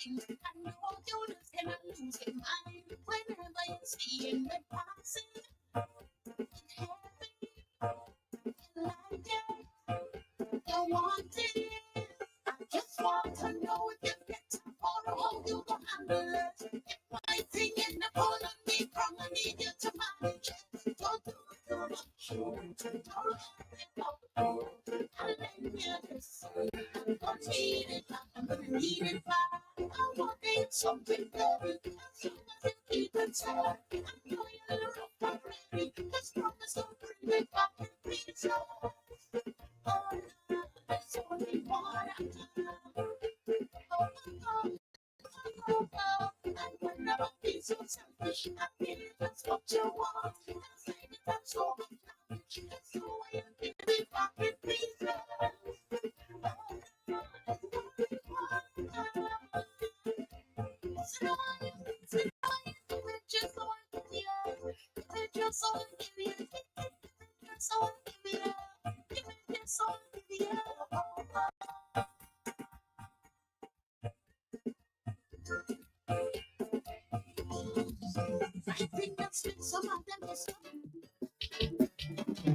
mind. I know you lose him and lose your mind whenever you see him in passing. Heavy, like you want it. I just want to know if you get or how you gonna handle it. If my thing in the ball of me from I need you to manage it. Don't do it too much. Don't let it go. I'll lend you this. I'm gonna need it back. I'm gonna need it back. I want it something good. As long as you keep it tight. I know you're rough already. Just promise don't bring it back and please love. Oh, there's only one. And whenever be so selfish, I feel that's what you want. I say that's so much. That's the way you give me back and please love.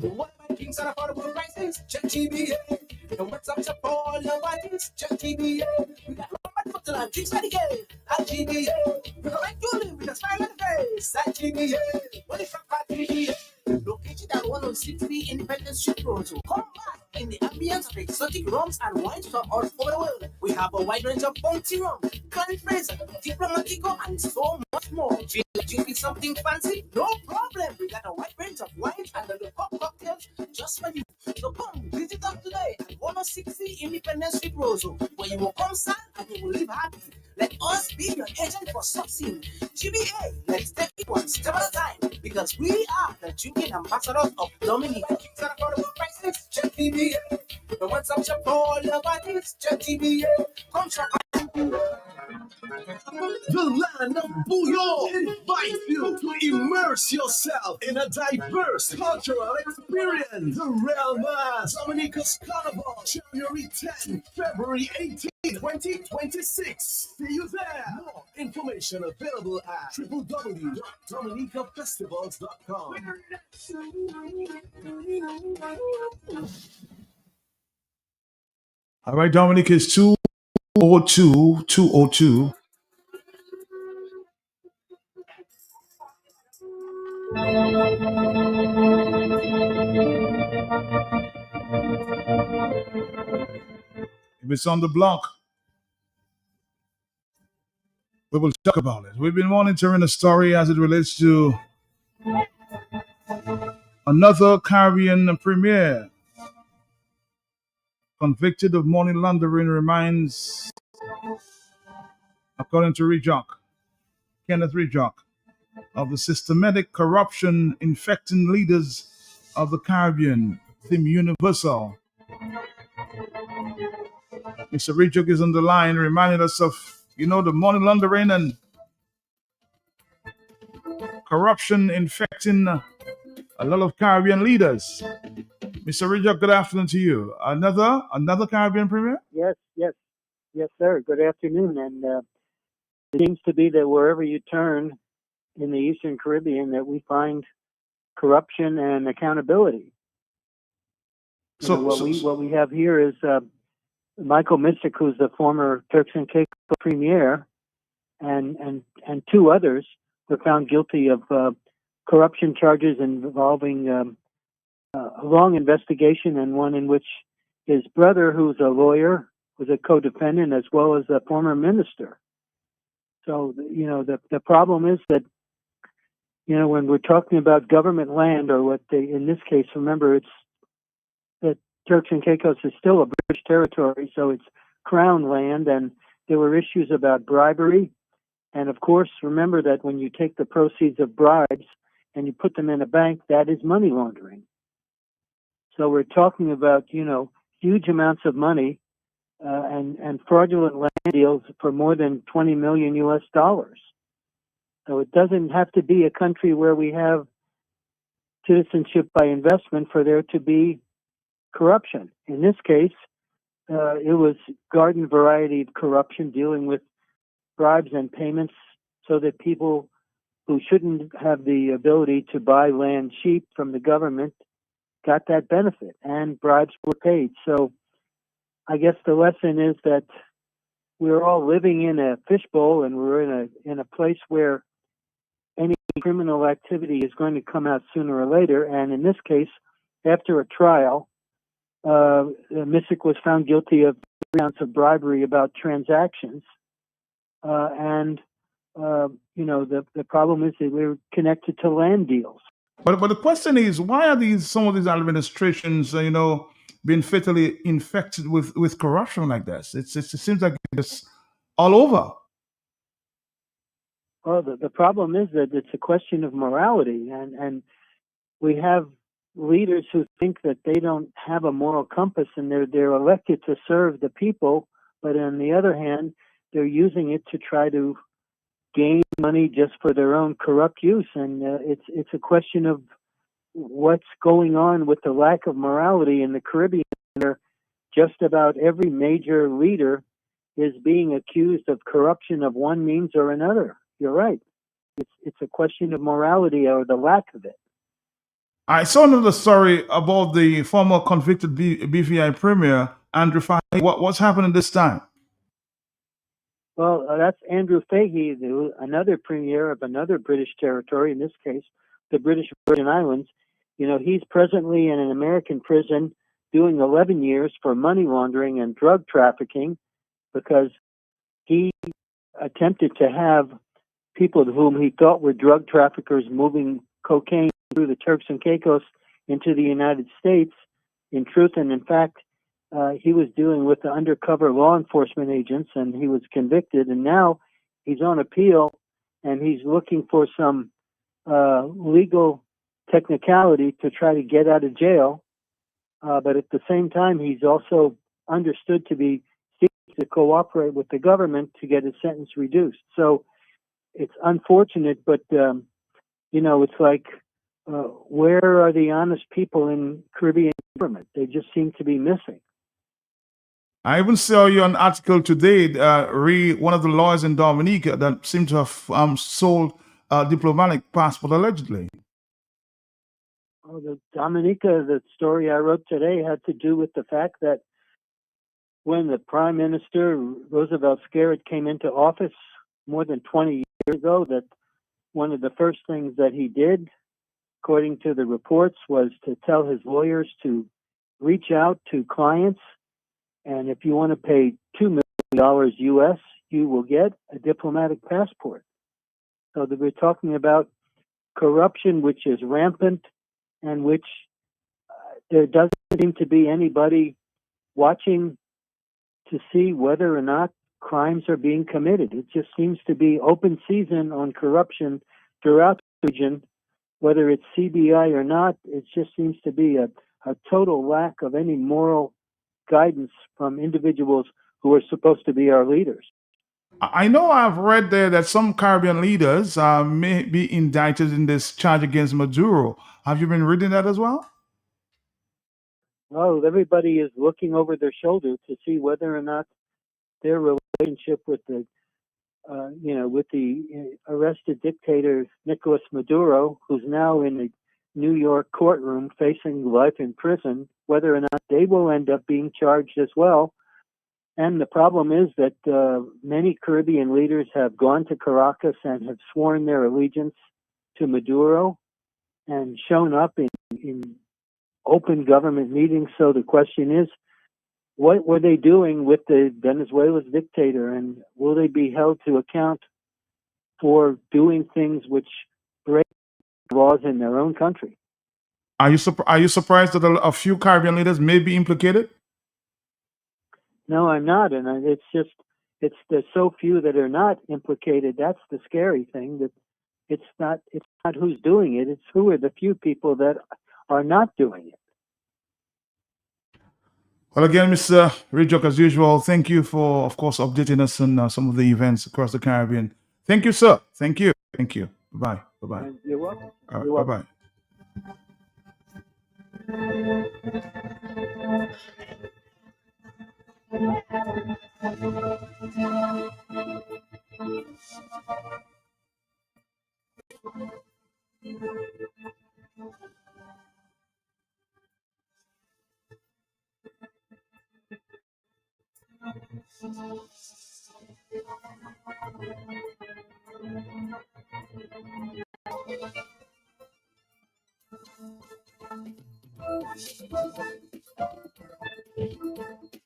What am I kings at affordable prices? Check GBA. And what's up for all your parties? Check GBA. We got Robert Foot and drinks ready game. At GBA. We can make you live with a smile on the face. At GBA. What if I GBA? Located at 106B Independence Street Road. So come back in the ambience of exotic rums and wines from all over the world. We have a wide range of bounty rum, Clan Fraser, Diplomatico, and so much more. Feel like you need something fancy? No problem. We got a wide range of wines and the pop cocktails just for you. So come visit us today at 106C Independence Street Road, where you will come stand and you will live happy. Let us be your agent for succeeding. GBA, let's take it one step at a time, because we are the drinking ambassadors of Dominica. Kings at affordable prices, check GBA. The WhatsApp shop for all your parties, check GBA. Come shop. The land of Bouillon invites you to immerse yourself in a diverse cultural experience. The Real Mass Dominica's Carnival, January 10, February 18, 2026. See you there. More information available at www.dominicafestivals.com. All right, Dominic is 202. If it's on the block, we will talk about it. We've been monitoring the story as it relates to another Caribbean premier convicted of money laundering reminds, according to Kenneth Rejock, of the systematic corruption infecting leaders of the Caribbean, Team Universal. Mr. Rejock is on the line reminding us of, the money laundering and corruption infecting a lot of Caribbean leaders. Mr. Rejock, good afternoon to you. Another Caribbean premier? Yes, sir. Good afternoon. And it seems to be that wherever you turn in the Eastern Caribbean, that we find corruption and accountability. What we have here is Michael Mistick, who's the former Turks and Caicos premier, and two others were found guilty of corruption charges involving a long investigation, and one in which his brother, who's a lawyer, was a co-defendant as well as a former minister. So, the problem is that, when we're talking about government land, or what they, in this case, remember, it's that Turks and Caicos is still a British territory, so it's crown land, and there were issues about bribery. And of course, remember that when you take the proceeds of bribes and you put them in a bank, that is money laundering. So we're talking about, huge amounts of money and fraudulent land deals for more than $20 million US. So it doesn't have to be a country where we have citizenship by investment for there to be corruption. In this case, it was garden variety corruption dealing with bribes and payments so that people who shouldn't have the ability to buy land cheap from the government got that benefit, and bribes were paid. So I guess the lesson is that we're all living in a fishbowl, and we're in a place where any criminal activity is going to come out sooner or later. And in this case, after a trial, Missick was found guilty of 3 counts of bribery about transactions. The problem is that we're connected to land deals. But the question is, why are some of these administrations, being fatally infected with corruption like this? It seems like it's all over. Well, the problem is that it's a question of morality, and we have leaders who think that they don't have a moral compass, and they're elected to serve the people, but on the other hand, they're using it to try to gain money just for their own corrupt use. And it's a question of what's going on with the lack of morality in the Caribbean, where just about every major leader is being accused of corruption of one means or another. You're right. It's a question of morality or the lack of it. I saw another story about the former convicted BVI premier, Andrew Fahey. What's happening this time? Well, that's Andrew Fahey, another premier of another British territory, in this case, the British Virgin Islands. He's presently in an American prison doing 11 years for money laundering and drug trafficking because he attempted to have people whom he thought were drug traffickers moving cocaine through the Turks and Caicos into the United States. In truth and in fact, he was dealing with the undercover law enforcement agents, and he was convicted, and now he's on appeal, and he's looking for some legal technicality to try to get out of jail. But at the same time, he's also understood to be seeking to cooperate with the government to get his sentence reduced. So it's unfortunate, but it's like, where are the honest people in Caribbean government? They just seem to be missing. I even saw you an article today, one of the lawyers in Dominica that seemed to have sold diplomatic passport allegedly. Oh, the Dominica, the story I wrote today had to do with the fact that when the Prime Minister, Roosevelt Skerrit, came into office more than 20 years ago, that one of the first things that he did, according to the reports, was to tell his lawyers to reach out to clients, and if you want to pay $2 million US, you will get a diplomatic passport. So that we're talking about corruption which is rampant and which there doesn't seem to be anybody watching to see whether or not crimes are being committed. It just seems to be open season on corruption throughout the region, whether it's CBI or not. It just seems to be a total lack of any moral guidance from individuals who are supposed to be our leaders. I know I've read there that some Caribbean leaders may be indicted in this charge against Maduro. Have you been reading that as well? Well, everybody is looking over their shoulder to see whether or not their relationship with the arrested dictator Nicolas Maduro, who's now in a New York courtroom facing life in prison, whether or not they will end up being charged as well. And the problem is that many Caribbean leaders have gone to Caracas and have sworn their allegiance to Maduro and shown up in open government meetings. So the question is, what were they doing with the Venezuela's dictator, and will they be held to account for doing things which break laws in their own country? Are you surprised that a few Caribbean leaders may be implicated? No, I'm not, and there's so few that are not implicated. That's the scary thing. That it's not who's doing it; it's who are the few people that are not doing it. Well, again, Mr. Rijok, as usual, thank you for, of course, updating us on some of the events across the Caribbean. Thank you, sir. Thank you. Thank you. Bye. Bye. You're welcome. Bye. Bye.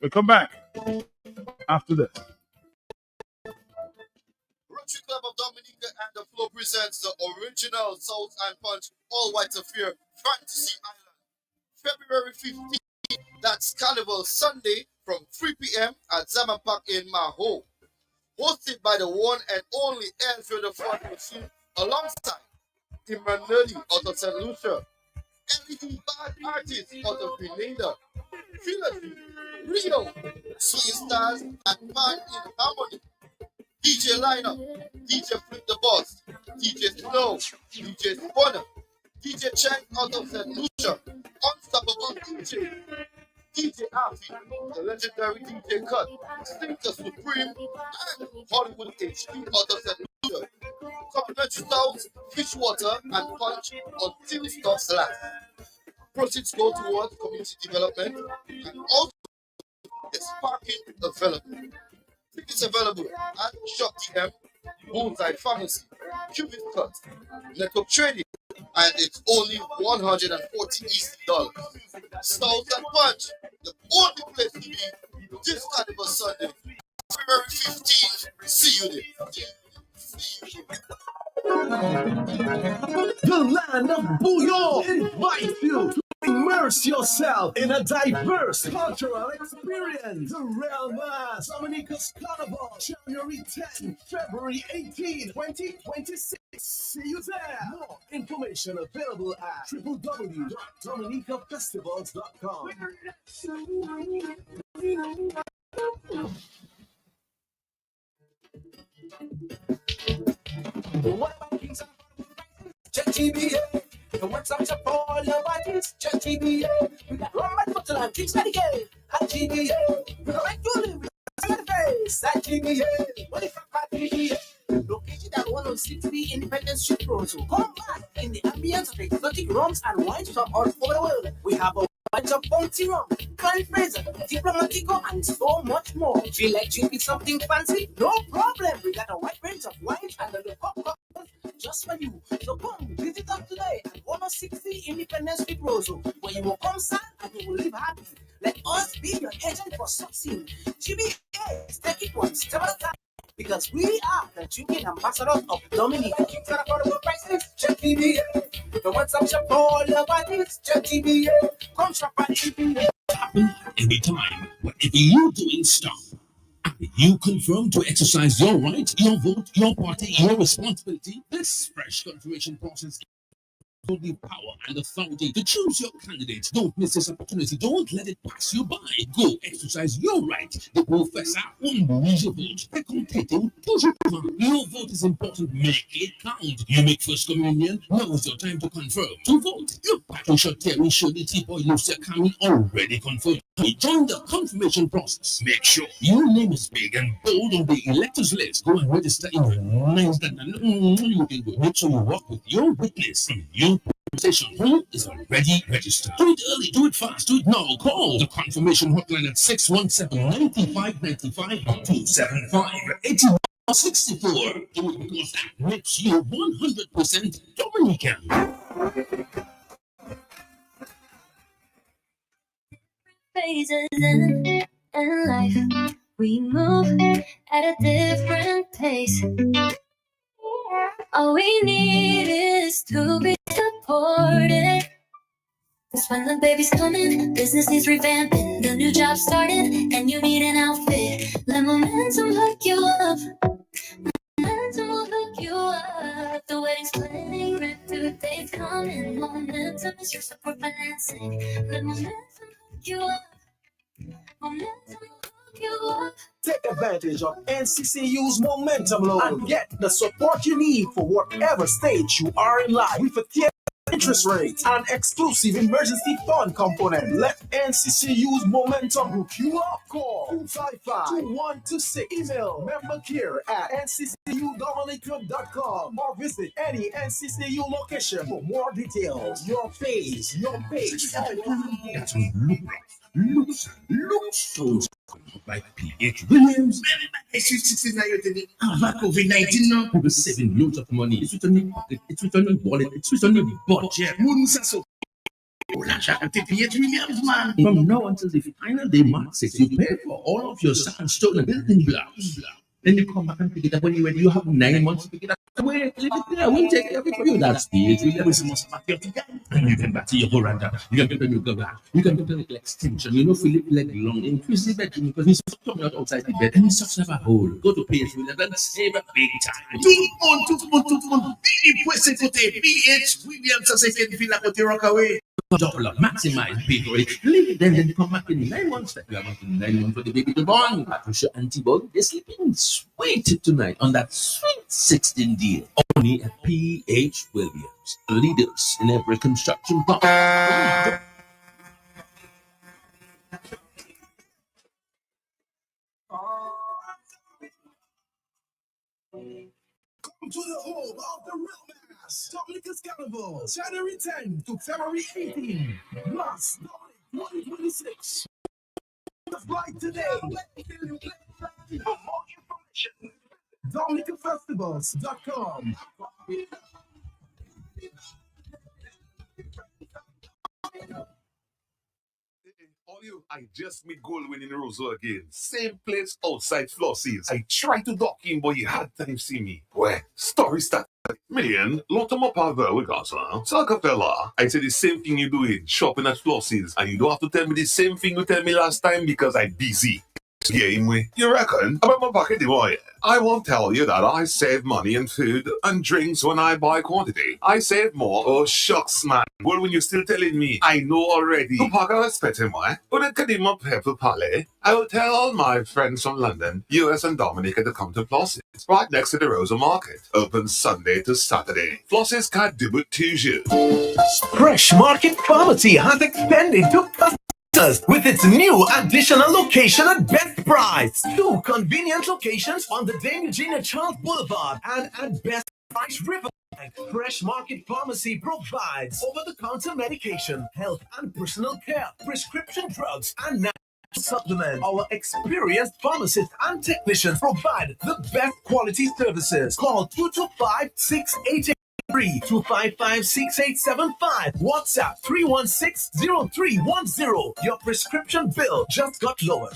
We'll come back after this. Rotary Club of Dominica and the Flow presents the original South and Punch All White Affair Fantasy Island. February 15th, that's Carnival Sunday from 3 p.m. at Zaman Park in Maho. Hosted by the one and only Ezra the Front Machine alongside Emmanuel out of St. Lucia, LED Bad Artists out of Grenada, Trilogy, Rio, Swing Stars, and Man in Harmony. DJ Lineup, DJ Flip the Boss, DJ Snow, DJ Spawner, DJ Chang out of St. Lucia, Unstoppable DJ, DJ Afi, the legendary DJ Cut, Stinker Supreme, and Hollywood HD out of St. Lucia. Complimentary styles, fish water, and punch until stocks last. Proceeds go towards community development and also there's parking available. Tickets available at Shop TM, Bullseye Pharmacy, Cubic Cut, Network Trading, and it's only $140 East dollars. South and Punch, the only place to be this Carnival Sunday, February 15th. See you there. The land of Bouillon invites you to immerse yourself in a diverse cultural experience. The Real Mass Dominica's Carnival, January 10, February 18, 2026. See you there. More information available at www.dominicafestivals.com. What about Kings and Check GBA. The one stop shop for all your bodies. Check GBA. We got Rum and Bottle and Kings Medicaid. At GBA. We gon' make you live with the face. At GBA. What if I GBA? Located at 106B Independence Street, Toronto. Come back in the ambience of exotic rums and wines from all over the world. We have a bunch of bounty rum, Clan Fraser, Diplomatico, and so much more. Feel like drinking something fancy? No problem. We got a wide range of wines and the pop just for you. So come visit us today at 160 Independence Street, Roseau, where you will come sad and you will live happy. Let us be your agent for succeeding. GBA, take it one step at a time. Because we are the drinking ambassadors of Dominica. Kings at affordable prices, check GBA. The one-stop shop for all your parties, check GBA. Come shop at GBA. Happen anytime, whatever you're doing, stop. Are you confirmed to exercise your right, your vote, your party, your responsibility? This fresh confirmation process gives you the power and authority to choose your candidate. Don't miss this opportunity. Don't let it pass you by. Go exercise your right. The professor unleash your vote. Your vote is important. Make it count. You make first communion. Now is your time to confirm. To vote. Your Patricia Terry Shirley T-Boy Lucia Kami already confirmed. Join the confirmation process. Make sure your name is big and bold on the electors list. Go and register in the names that you can go. Make sure you work with your witness. Your station who is already registered. Do it early, do it fast, do it now. Call the confirmation hotline at 617-9595-275-8164. Do it because that makes you 100% Dominican. Phases in life, we move at a different pace. All we need is to be supported. Cause when the baby's coming, business needs revamping, the new job started, and you need an outfit. Let momentum hook you up. Momentum will hook you up. The wedding's planning, rent due date's coming. Momentum is your support financing. Let momentum hook you up. Momentum will hook you up. Take advantage of NCCU's Momentum Loan and get the support you need for whatever stage you are in life. With a interest rates, and exclusive emergency fund component. Let NCC use momentum hook you up. Call 255-2126. Email membercare@nccudominica.com or visit any NCCU location for more details. Your phase, your page. Look, by P.H. Williams. COVID-19 now. People saving loads of money. It's written in pocket, it's written in wallet, it's written in the budget. P.H. Williams, man. From now until the final day, March 6, you pay for all of your sandstone and building blocks. Then you come back and pick it up when you're ready. You have 9 months to pick it up. Wait, leave it there. We'll take care of it for you. That's P.H. Williams. And you can back to your veranda. You can get a new governor. You can get a little extension. You know, Philip leg long. Increase the bedroom because he's coming out outside the bed and his socks never hole. Go to P.H. Williams and save a big time. Tout le monde. Billy puede ser côté PH Williams, ça c'est qu'il fait la côté Rockaway. Double up, maximize pay for it. Leave it then come back in 9 months. That you have 9 months for the baby to born. Patricia antibody. They're sleeping sweet tonight on that sweet 16 deal. Only at P.H. Williams. Leaders in every construction project. Come to the home of the real mass. Dominica's Carnival, January 10 to February 18. Mass Dominic 2026. The flight today. For more information, DominicaFestivals.com. All you, I just meet Goldwyn in Roseau again. Same place outside Flossie's. I tried to dock in, but he had time see me. Where? Story start. Million, lot of my power we got, huh? Fella, I said the same thing you doing, shopping at Flossie's, and you don't have to tell me the same thing you tell me last time because I'm busy. Game way. You reckon? About my pocket, boy. I won't tell you that I save money in food and drinks when I buy quantity. I save more. Oh, shucks, man. Well, when you're still telling me, I know already. The pocket is better, why? When I can my pepper palais, I will tell all my friends from London, US and Dominica to come to Flossie's, right next to the Rosa Market. Open Sunday to Saturday. Flossie's can't do it to you. Fresh Market Pharmacy has expanded to with its new additional location at best price. 2 convenient locations on the Dame Eugenia Charles Boulevard and at Best Price Riverside. Fresh Market Pharmacy provides over-the-counter medication, health and personal care, prescription drugs, and natural supplements. Our experienced pharmacists and technicians provide the best quality services. Call 225-688. 255-6875. WhatsApp 316-0310. Your prescription bill just got lowered.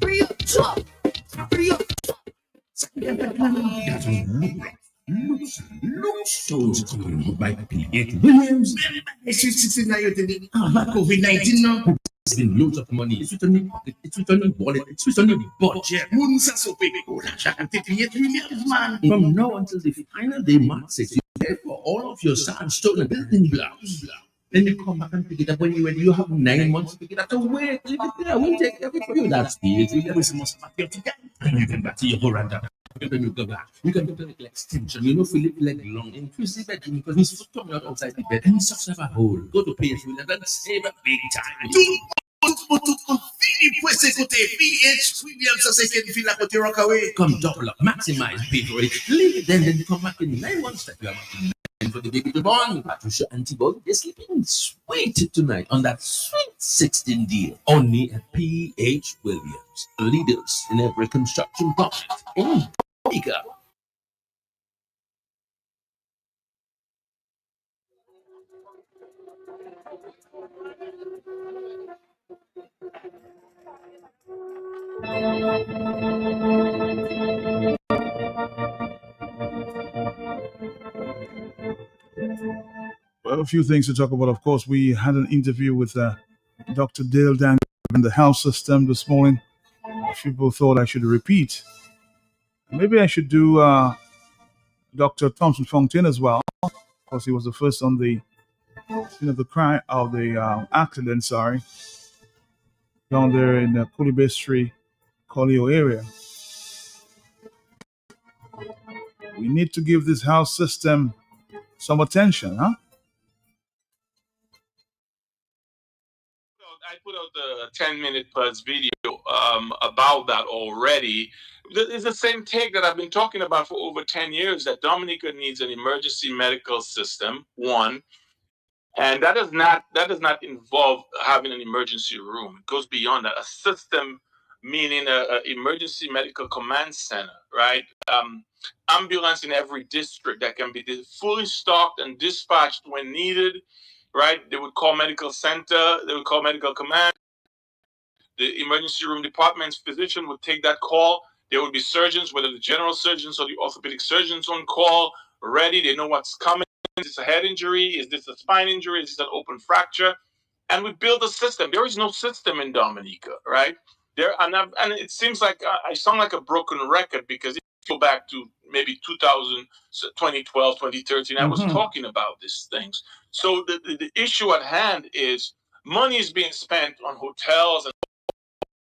Free up, chop. Free up. Stones coming by P.H. Williams. COVID-19 now. Saving loads of money. It's written in pocket, it's written in wallet, it's written in the budget. From now until the final day, March 6, you pay for all of your sandstone and building blocks. Then you come back and pick it up when you're ready. You have 9 months to pick it up. So wait, leave it there. We'll take care of it for you. That's P.H. Williams. And you can back to your veranda. You can get a little extension. You know, Philip leg long. Increase the bedroom because his foot coming out outside the bed and his socks never hole. Go to P.H. Williams and save a big time. Philly puede ser côté PH Williams, ça c'est qu'il fait la côté Rockaway. Come double up, maximize pay for it. Leave it then come back in 9 months. That you have for the baby to born. Patricia antibody. They're sleeping sweet tonight on that sweet 16 deal. Only at P.H. Williams. Leaders in every construction project in Dominica. Well, a few things to talk about. Of course, we had an interview with Dr. Dale Dang in the health system this morning. People thought I should repeat. Maybe I should do Dr. Thompson Fontaine as well, because he was the first on the the crime of the accident. Sorry, down there in Cooley Bay Street Collio area. We need to give this health system some attention, huh? I put out the 10-minute plus video about that already. It's the same take that I've been talking about for over 10 years, that Dominica needs an emergency medical system, one. And that does not involve having an emergency room. It goes beyond that. A system meaning a emergency medical command center, right? Ambulance in every district that can be fully stocked and dispatched when needed, right? They would call medical center, they would call medical command. The emergency room department's physician would take that call. There would be surgeons, whether the general surgeons or the orthopedic surgeons on call, ready. They know what's coming. Is this a head injury? Is this a spine injury? Is this an open fracture? And we build a system. There is no system in Dominica, right? And it seems like I sound like a broken record, because if you go back to maybe 2012, 2013, I was talking about these things. So the issue at hand is money is being spent on hotels and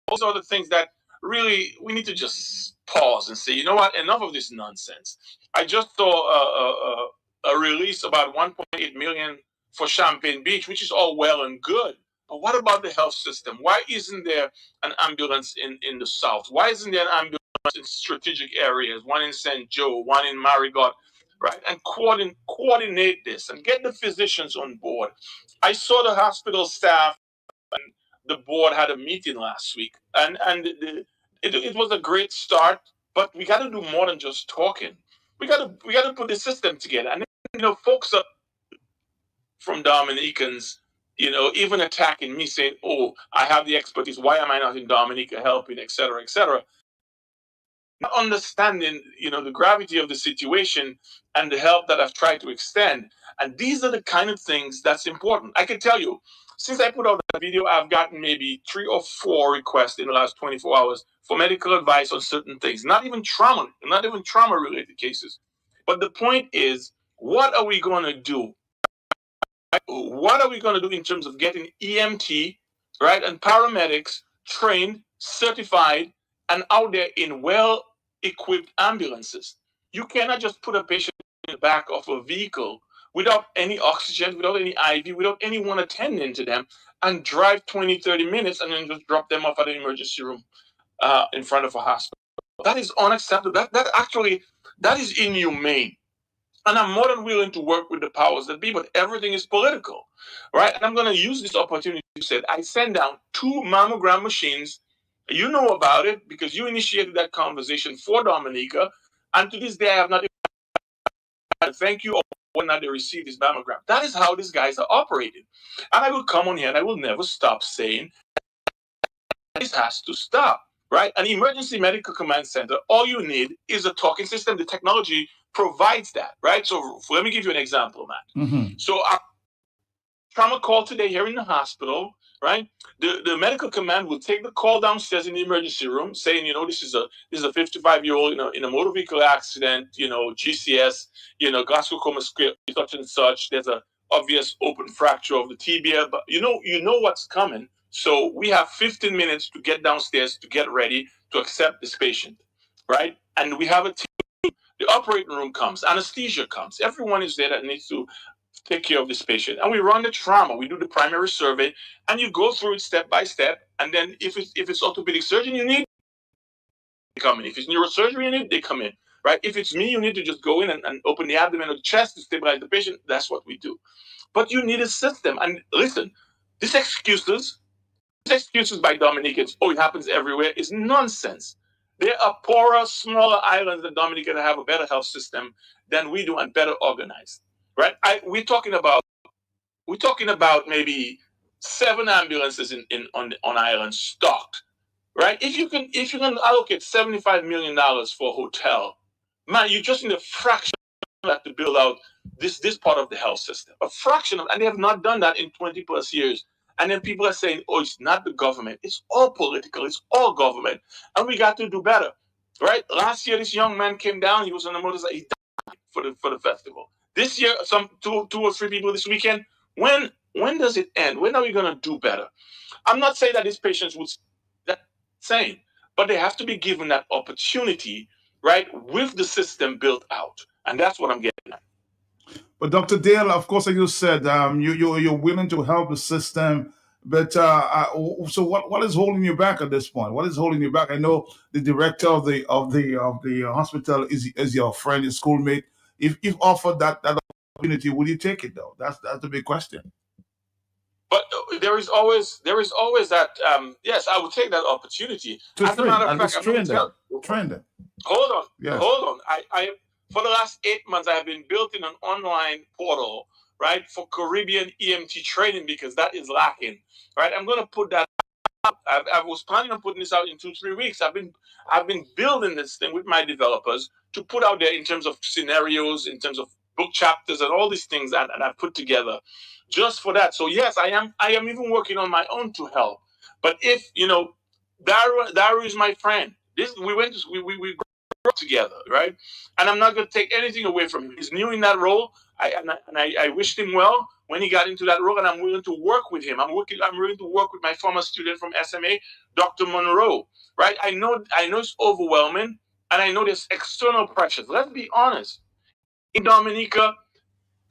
those are the things that really we need to just pause and say, you know what, enough of this nonsense. I just saw a release about 1.8 million for Champagne Beach, which is all well and good. But what about the health system? Why isn't there an ambulance in the South? Why isn't there an ambulance in strategic areas? One in St. Joe, one in Marigot, right? And coordinate this and get the physicians on board. I saw the hospital staff and the board had a meeting last week, and it was a great start. But we got to do more than just talking. We got to put the system together. And folks up from Dominicans, even attacking me, saying, "Oh, I have the expertise. Why am I not in Dominica helping, etc., etc." Not understanding, the gravity of the situation and the help that I've tried to extend. And these are the kind of things that's important. I can tell you, since I put out that video, I've gotten maybe 3 or 4 requests in the last 24 hours for medical advice on certain things. Not even trauma-related cases. But the point is, what are we going to do? What are we going to do in terms of getting EMT, right, and paramedics trained, certified, and out there in well-equipped ambulances? You cannot just put a patient in the back of a vehicle without any oxygen, without any IV, without anyone attending to them, and drive 20, 30 minutes and then just drop them off at an emergency room in front of a hospital. That is unacceptable. That is inhumane. And I'm more than willing to work with the powers that be, but everything is political, right? And I'm going to use this opportunity to say, I sent down 2 mammogram machines. You know about it because you initiated that conversation for Dominica. And to this day, I have not even thank you when they receive this mammogram. That is how these guys are operating. And I will come on here and I will never stop saying this has to stop, right? An emergency medical command center, all you need is a talking system. The technology provides that, right? So let me give you an example, Matt. So our trauma call today here in the hospital, right? The medical command will take the call downstairs in the emergency room saying, this is a 55-year-old in a motor vehicle accident, GCS, Glasgow Coma Square, such and such. There's a obvious open fracture of the tibia, but you know what's coming. So we have 15 minutes to get downstairs to get ready to accept this patient, right? And we have a team. The operating room comes, anesthesia comes. Everyone is there that needs to take care of this patient. And we run the trauma. We do the primary survey, and you go through it step by step. And then if it's orthopedic surgeon you need, they come in. If it's neurosurgery you need, they come in, right? If it's me, you need to just go in and open the abdomen or the chest to stabilize the patient. That's what we do. But you need a system. And listen, these excuses by Dominicans, it happens everywhere, is nonsense. There are poorer, smaller islands than Dominica that have a better health system than we do and better organized, right? We're talking about maybe 7 ambulances on island stocked, right? If you can allocate $75 million for a hotel, man, you just need a fraction of that to build out this part of the health system. A fraction of, and they have not done that in 20 plus years. And then people are saying, it's not the government. It's all political. It's all government. And we got to do better, right? Last year, this young man came down. He was on the motorcycle. He died for the festival. This year, some 2 or 3 people this weekend. When does it end? When are we going to do better? I'm not saying that these patients would, that's saying, but they have to be given that opportunity, right, with the system built out. And that's what I'm getting at. But Dr. Dale, of course, like you said, you're willing to help the system. But so what is holding you back at this point? What is holding you back? I know the director of the hospital is your friend, your schoolmate. If offered that opportunity, would you take it though? That's the big question. But there is always that. Yes, I would take that opportunity. As a matter of fact, I'm going to train them. Hold on, Yes. hold on. I for the last 8 months, I have been building an online portal, right, for Caribbean EMT training because that is lacking, right? I'm going to put that out. I was planning on putting this out in 2-3 weeks. I've been building this thing with my developers to put out there in terms of scenarios, in terms of book chapters, and all these things that I've put together just for that. So yes, I am even working on my own to help. But if Daru is my friend. We grew up together, right? And I'm not going to take anything away from him. He's new in that role. I wished him well when he got into that role, and I'm willing to work with him. I'm willing to work with my former student from SMA, Dr. Monroe, right? I know it's overwhelming, and I know there's external pressures. Let's be honest. In Dominica,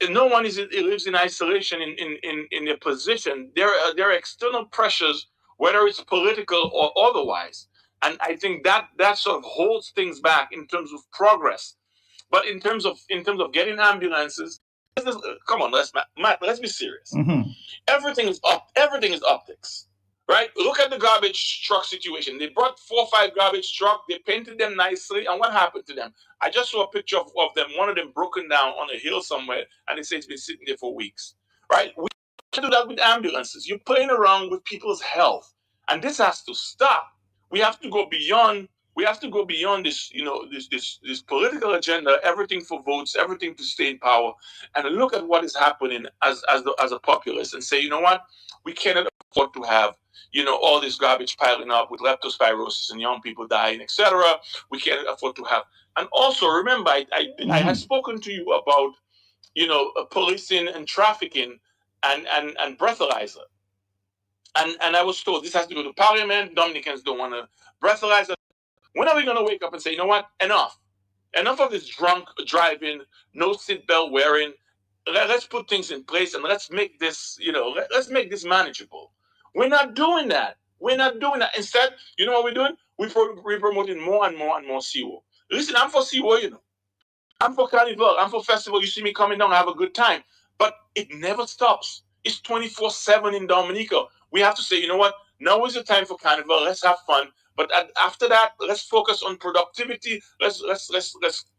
no one lives in isolation in their position. There are external pressures, whether it's political or otherwise. And I think that sort of holds things back in terms of progress. But in terms of getting ambulances, come on, Matt, let's be serious. Mm-hmm. Everything is optics, right? Look at the garbage truck situation. They brought 4 or 5 garbage trucks. They painted them nicely, and what happened to them? I just saw a picture of them. One of them broken down on a hill somewhere, and they say it's been sitting there for weeks, right? We can do that with ambulances. You're playing around with people's health, and this has to stop. We have to go beyond. We have to go beyond this, this political agenda, everything for votes, everything to stay in power, and look at what is happening as a populace, and say, you know what, we cannot afford to have, all this garbage piling up with leptospirosis and young people dying, etc. We cannot afford to have. And also remember, I had spoken to you about, policing and trafficking and breathalyzer. And I was told this has to go to Parliament. Dominicans don't want to breathalyze it. When are we going to wake up and say, you know what, enough of this drunk driving, no seatbelt wearing? Let's put things in place and let's make this, let's make this manageable. We're not doing that. Instead, you know what we're doing? We're promoting more and more and more SeaWorld. Listen, I'm for SeaWorld, I'm for Carnival. I'm for festival. You see me coming down, I have a good time. But it never stops. It's 24/7 in Dominica. We have to say, you know what? Now is the time for Carnival. Let's have fun. But after that, let's focus on productivity. Let's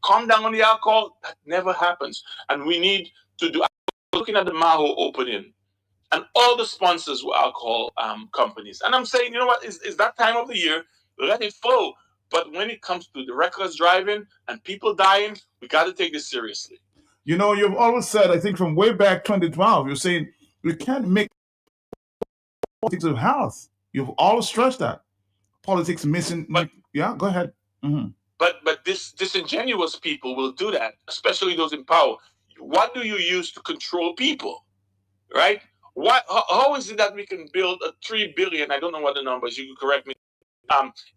calm down on the alcohol. That never happens. And we need to do. Looking at the Maho opening, and all the sponsors were alcohol companies. And I'm saying, you know what? Is that time of the year? Let it flow. But when it comes to the reckless driving and people dying, we got to take this seriously. You've always said, I think from way back 2012, you're saying we can't make politics of health. You've always stressed that. Politics missing. Yeah, go ahead. Mm-hmm. But this disingenuous people will do that, especially those in power. What do you use to control people, right? How is it that we can build a $3 billion, I don't know what the number is, you can correct me,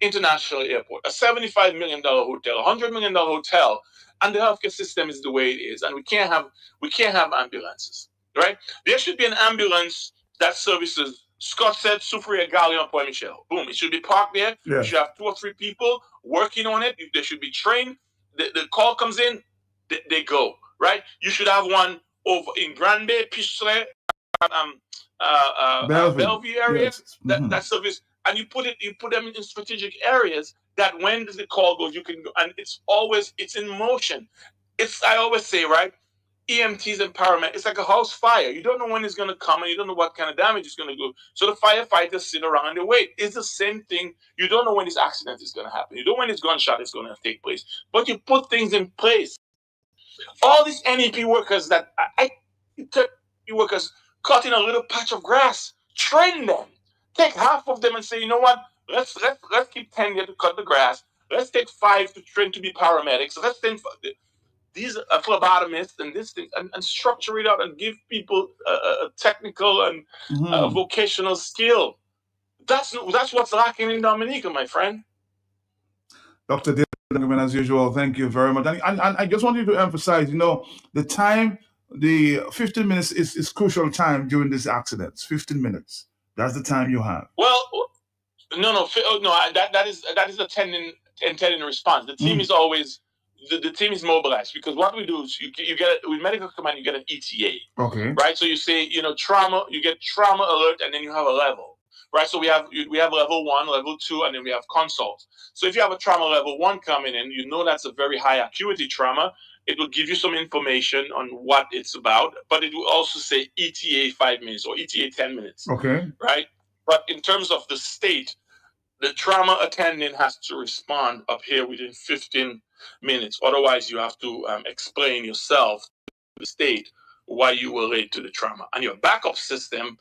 international airport, a $75 million hotel, a $100 million hotel, and the healthcare system is the way it is, and we can't have ambulances, right? There should be an ambulance that services Scott said, Soufriere, Galion, Point Michel. Boom. It should be parked there. Yeah. You should have 2 or 3 people working on it. They should be trained. The call comes in, they go, right? You should have one over in Grand Bay, Picheret, Bellevue area, Yes. Mm-hmm. that service. And you put them in strategic areas that when the call goes, you can go. And it's in motion. I always say, right? EMTs and paramedics, it's like a house fire. You don't know when it's going to come and you don't know what kind of damage is going to go. So the firefighters sit around and they wait. It's the same thing. You don't know when this accident is going to happen. You don't know when this gunshot is going to take place. But you put things in place. All these NEP workers workers cut in a little patch of grass, train them. Take half of them and say, you know what? Let's keep 10 here to cut the grass. Let's take 5 to train to be paramedics. Let's think these are phlebotomists and this thing, and structure it out and give people a technical and vocational skill. That's what's lacking in Dominica, my friend. Dr. Dale, as usual, thank you very much. And I just want you to emphasize, the time, the 15 minutes is crucial time during these accidents. 15 minutes. That's the time you have. Well, no, that is a intended response. The team is always the team is mobilized because what we do is you get with medical command, you get an ETA. Okay. Right. So you say trauma, you get trauma alert, and then you have a level. Right. So we have level 1, level 2, and then we have consults. So if you have a trauma level 1 coming in, that's a very high acuity trauma. It will give you some information on what it's about, but it will also say ETA 5 minutes or ETA 10 minutes. Okay. Right. But in terms of the state, the trauma attendant has to respond up here within 15 minutes. Otherwise, you have to explain yourself to the state why you were late to the trauma. And your backup system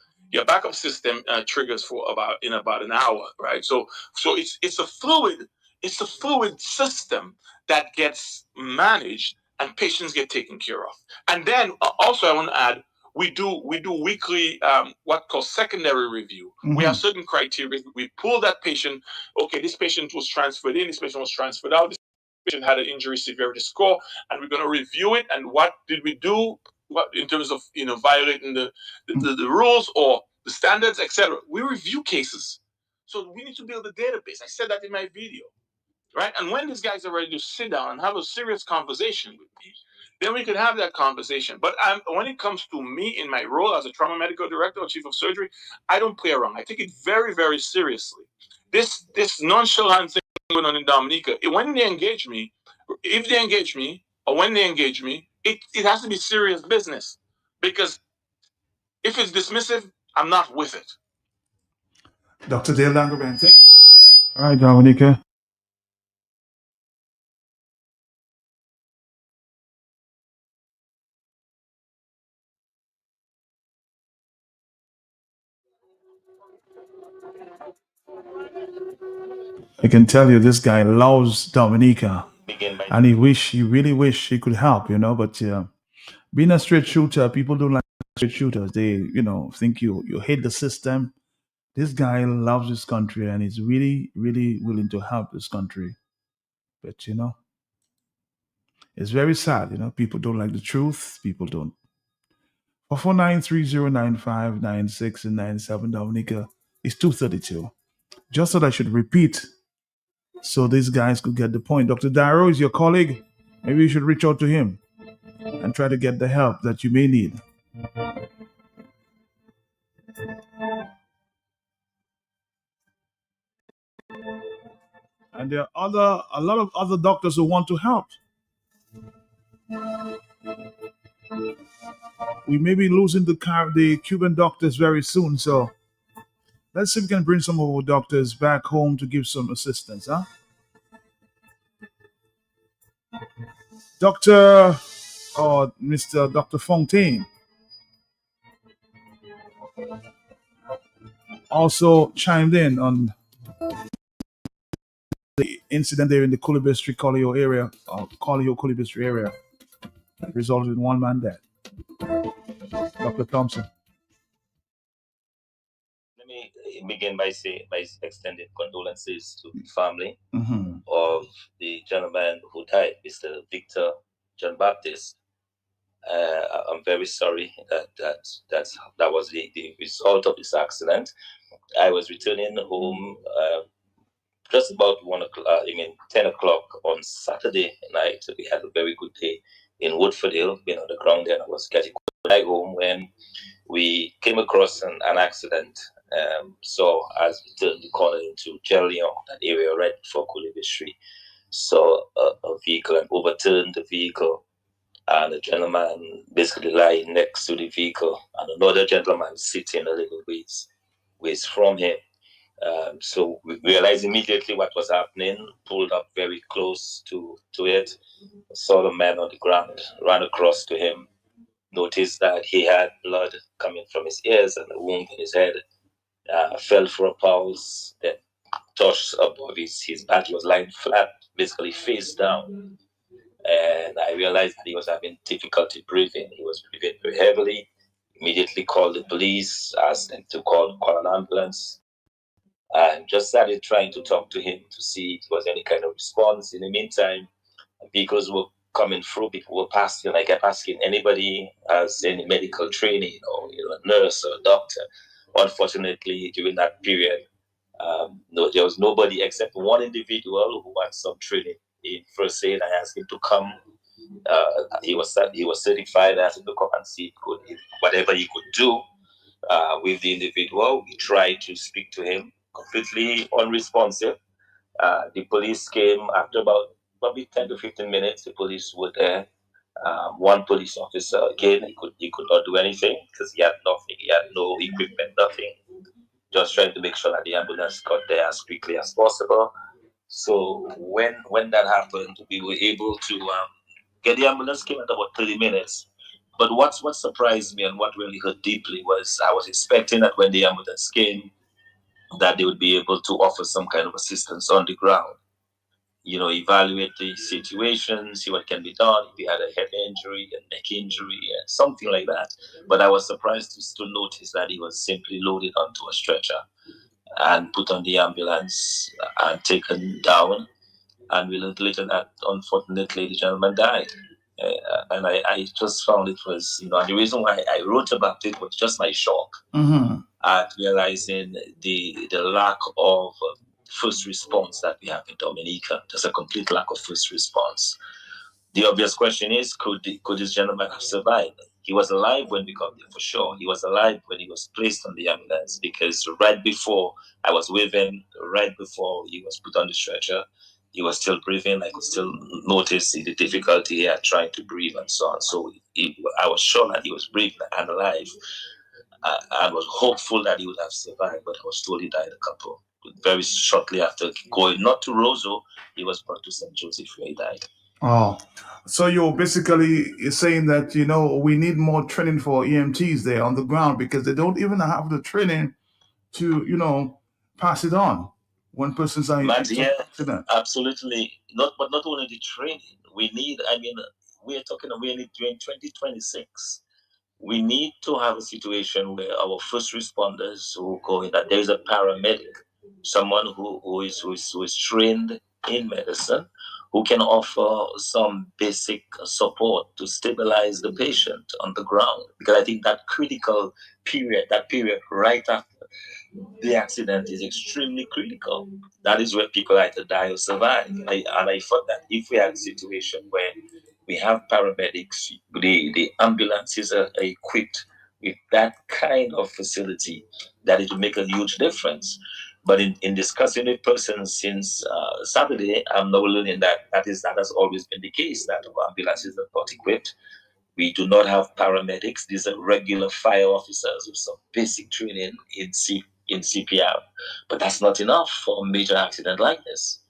triggers for about an hour, right? So it's a fluid system that gets managed and patients get taken care of. And then also I want to add, we do weekly what called secondary review. We have certain criteria. We pull that patient. Okay, this patient was transferred in. This patient was transferred out. This patient had an injury severity score, and we're going to review it. And what did we do? What in terms of violating the rules or the standards, etc. We review cases, so we need to build a database. I said that in my video, right? And when these guys are ready to sit down and have a serious conversation with me, then we could have that conversation. But when it comes to me in my role as a trauma medical director or chief of surgery, I don't play around. I take it very, very seriously. This nonchalant thing going on in Dominica, when they engage me, if they engage me, or when they engage me, it has to be serious business. Because if it's dismissive, I'm not with it. Dr. Dale Langerman, thank you. All right, Dominica. I can tell you this guy loves Dominica. And he really wish he could help, but being a straight shooter, people don't like straight shooters. They, think you hate the system. This guy loves this country and he's really, really willing to help this country. But, it's very sad, people don't like the truth. People don't. 449-3095-96 and 97, Dominica, is 232. Just so that I should repeat so these guys could get the point. Dr. Darrow is your colleague. Maybe you should reach out to him and try to get the help that you may need. And there are a lot of other doctors who want to help. We may be losing the Cuban doctors very soon, so let's see if we can bring some of our doctors back home to give some assistance, huh? Mr. Dr. Fontaine also chimed in on the incident there in the Coolibestry, Collio area, Coolibestry area, that resulted in one man dead. Dr. Thompson. Let me begin by extending condolences to the family of the gentleman who died, Mr. Victor John Baptist. I'm very sorry that was the result of this accident. I was returning home just about 10 o'clock on Saturday night. We had a very good day in Woodfordale, been on the ground there, and I was getting back home when we came across an accident. So as we turned the corner into Jelion, that area right before Coolibestry, saw a vehicle and overturned the vehicle, and a gentleman basically lying next to the vehicle, and another gentleman sitting a little ways from him. So we realized immediately what was happening, pulled up very close to it, saw the man on the ground, ran across to him, noticed that he had blood coming from his ears and a wound in his head, fell for a pulse, then touched above his back. He was lying flat, basically face down. And I realized that he was having difficulty breathing. He was breathing very heavily. Immediately called the police, asked them to call an ambulance. and just started trying to talk to him to see if there was any kind of response. In the meantime, vehicles were coming through, people were passing. I kept asking anybody has any medical training or a nurse or a doctor. Unfortunately, during that period, no, there was nobody except one individual who had some training in first aid. I asked him to come. He was certified. I asked him to come and see whatever he could do with the individual. We tried to speak to him, completely unresponsive. The police came after about probably 10 to 15 minutes. The police were there. One police officer, again, he could not do anything because he had nothing. He had no equipment, nothing. Just trying to make sure that the ambulance got there as quickly as possible. So when that happened, we were able to get the ambulance. Came at about 30 minutes. But what surprised me and what really hurt deeply was I was expecting that when the ambulance came, that they would be able to offer some kind of assistance on the ground. Evaluate the situation, see what can be done. If he had a head injury, a neck injury, something like that. But I was surprised to notice that he was simply loaded onto a stretcher and put on the ambulance and taken down. And we learned later that, unfortunately, the gentleman died. And I just found it was, and the reason why I wrote about it was just my shock at realizing the lack of first response that we have in Dominica. There's a complete lack of first response. The obvious question is, could this gentleman have survived? He was alive when we got there, for sure. He was alive when he was placed on the ambulance, because right before I was with him, right before he was put on the stretcher, he was still breathing. I could still notice the difficulty he had trying to breathe and so on. So I was sure that he was breathing and alive. I was hopeful that he would have survived, but I was told he died very shortly after going, not to Roseau, he was brought to St. Joseph where he died. Oh, so you're basically saying that, we need more training for EMTs there on the ground, because they don't even have the training to, pass it on when persons are in accident. Absolutely. But not only the training, we need, we're in 2026. We need to have a situation where our first responders who go in, that there is a paramedic, someone who is trained in medicine, who can offer some basic support to stabilize the patient on the ground. Because I think that critical period, right after the accident, is extremely critical. That is where people either die or survive. And I thought that if we had a situation where we have paramedics, the ambulances are equipped with that kind of facility, that it will make a huge difference. But in discussing with persons since Saturday, I'm now learning that has always been the case, that our ambulances are not equipped. We do not have paramedics. These are regular fire officers with some basic training in CPR. But that's not enough for a major accident like this.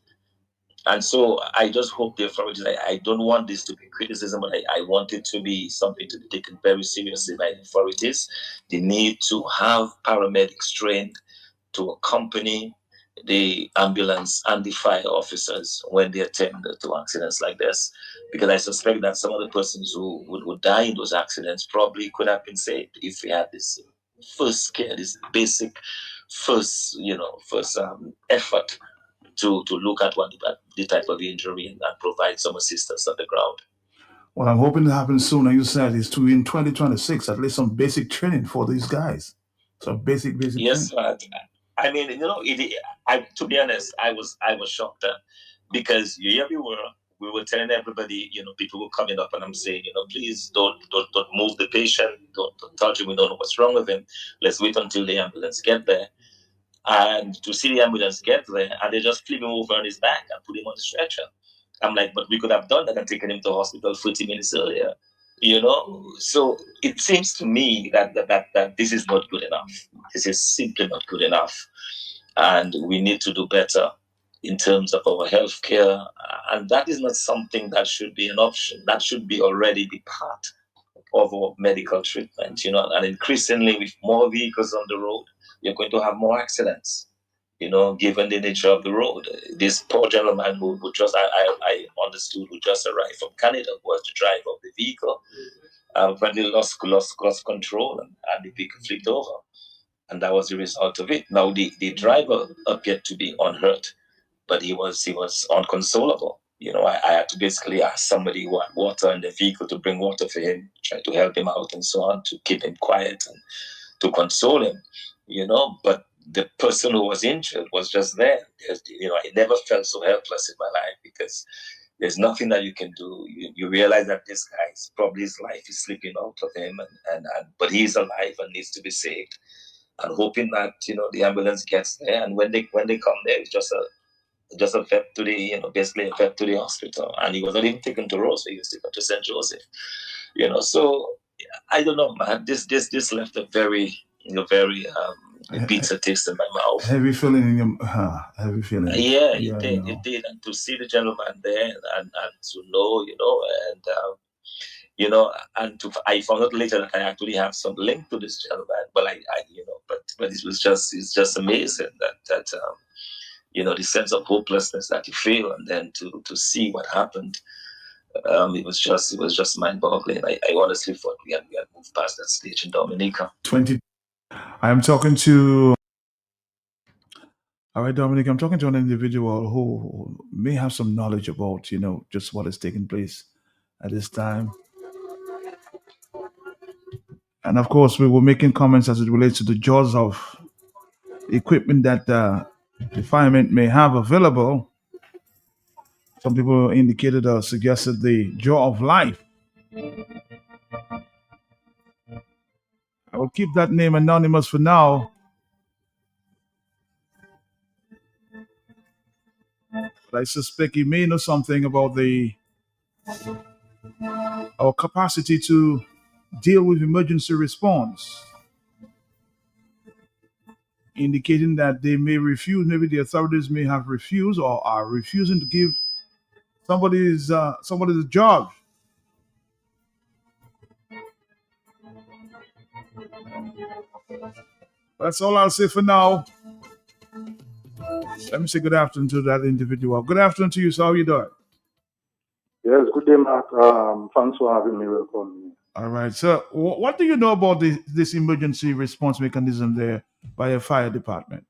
And so I just hope the authorities, I don't want this to be criticism, but I want it to be something to be taken very seriously by the authorities. They need to have paramedics trained to accompany the ambulance and the fire officers when they attend to accidents like this. Because I suspect that some of the persons who would die in those accidents probably could have been saved if we had this first care, this basic first effort to look at the type of injury and provide some assistance on the ground. Well, I'm hoping to happen soon. And you said it's to in 2026, at least some basic training for these guys. So basic yes, training. To be honest, I was shocked because here we were telling everybody, people were coming up and I'm saying, please don't move the patient, don't touch him, we don't know what's wrong with him. Let's wait until the ambulance get there. And to see the ambulance get there, and they just flip him over on his back and put him on the stretcher. I'm like, but we could have done that and taken him to hospital 40 minutes earlier, So it seems to me that this is not good enough. This is simply not good enough. And we need to do better in terms of our healthcare. And that is not something that should be an option. That should be already be part of our medical treatment, And increasingly, with more vehicles on the road, you're going to have more accidents, given the nature of the road. This poor gentleman who just, I understood, who just arrived from Canada, was the driver of the vehicle. When they lost control and the vehicle flipped over. and that was the result of it. Now the driver appeared to be unhurt, but he was unconsolable. I had to basically ask somebody who had water in the vehicle to bring water for him, try to help him out and so on, to keep him quiet and to console him. But the person who was injured was just there. I never felt so helpless in my life, because there's nothing that you can do. You realize that this guy's probably his life is slipping out of him, but he's alive and needs to be saved. And hoping that the ambulance gets there, and when they come there, it's just a vet to the basically a vet to the hospital, and he was not even taken to Rose, he was taken to St. Joseph. So I don't know, man. This left a very bitter taste in my mouth. Heavy feeling in your heavy feeling. Yeah, it did. And to see the gentleman there and to know, I found out later that I actually have some link to this gentleman, but but it's just amazing that the sense of hopelessness that you feel, and then to see what happened. It was just mind-boggling. I honestly thought we had moved past that stage in Dominica. I am talking to. All right, Dominic, I'm talking to an individual who may have some knowledge about, just what is taking place at this time. And of course, we were making comments as it relates to the jaws of equipment that the firemen may have available. Some people indicated or suggested the jaw of life. I will keep that name anonymous for now. But I suspect he may know something about our capacity to deal with emergency response, indicating that they may refuse, maybe the authorities may have refused or are refusing to give somebody the job. That's all I'll say for now. Let me say good afternoon to that individual. Good afternoon to you, sir. How are you doing? Yes, good day, Mark. Thanks for having me. Welcome. All right, sir. What do you know about this emergency response mechanism there by a fire department?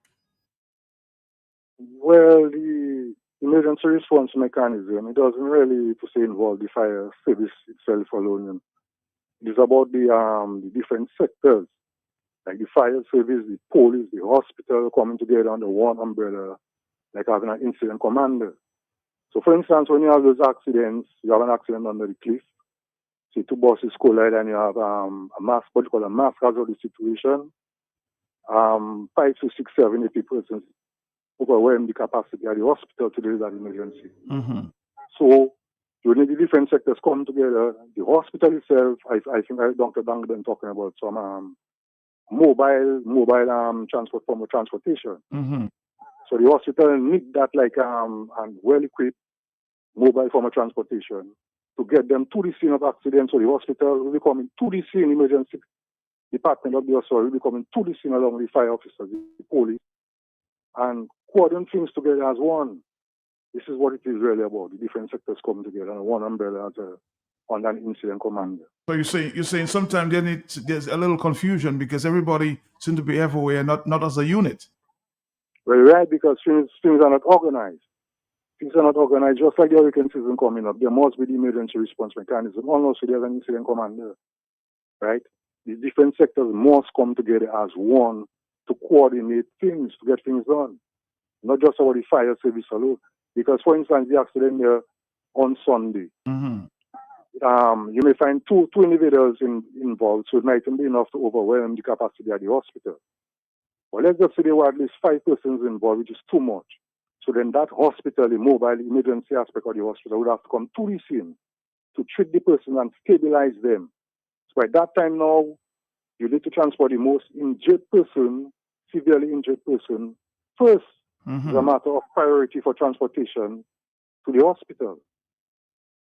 Well, the emergency response mechanism, it doesn't really, to say, involve the fire service itself alone. It is about the different sectors, like the fire service, the police, the hospital coming together under one umbrella, like having an incident commander. So, for instance, when you have those accidents, you have an accident under the cliff, say two buses collide and you have a mass, what you call a mass hazard situation. 5 to 6, 7, 80 persons overwhelm the capacity at the hospital to deal with that emergency. Mm-hmm. So, you need the different sectors come together. The hospital itself, I think I heard Dr. Dangden talking about some mobile transport form of transportation. Mm-hmm. So the hospital need that and well-equipped mobile form of transportation to get them to the scene of accident. So the hospital will be coming to the scene, emergency department of the hospital will be coming to the scene along with the fire officers, the police, and coordinate things together as one. This is what it is really about, the different sectors coming together under one umbrella on an incident commander. So you're saying sometimes there's a little confusion because everybody seems to be everywhere, not as a unit. Well, right, because things are not organized. Things are not organized, just like the hurricane season coming up. There must be the emergency response mechanism. Also, there's an incident commander, right? The different sectors must come together as one to coordinate things, to get things done. Not just about the fire service alone. Because, for instance, the accident there on Sunday, mm-hmm. You may find two individuals involved, so it might be enough to overwhelm the capacity at the hospital. Well, let's just say there were at least 5 persons involved, which is too much. So then that hospital, the mobile emergency aspect of the hospital, would have to come to the scene to treat the person and stabilize them. So at that time now, you need to transport the most injured person, severely injured person, first. Mm-hmm. It's a matter of priority for transportation to the hospital.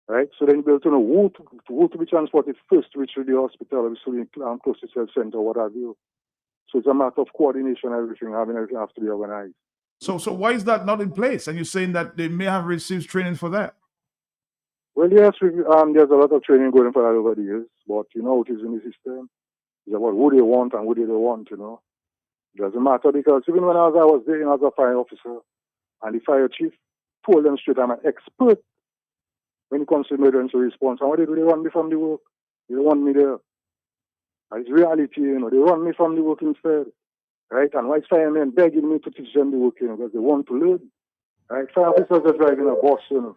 Right? So then you'll be able to know who to be transported first to reach the hospital, obviously closest health center, what have you. So it's a matter of coordination, everything has to be organized. So why is that not in place? And you're saying that they may have received training for that? Well, yes, there's a lot of training going for that over the years, but it is in the system. It's about who they want and who they don't want, It doesn't matter because even when I was there as a fire officer and the fire chief told them straight I'm an expert when it comes to emergency response. And what they do, they run me from the work. They don't want me there. And it's reality, you know. They run me from the work instead. Right? And white firemen begging me to teach them the work, you know, because they want to learn. Right? Fire officers are driving a bus, you know.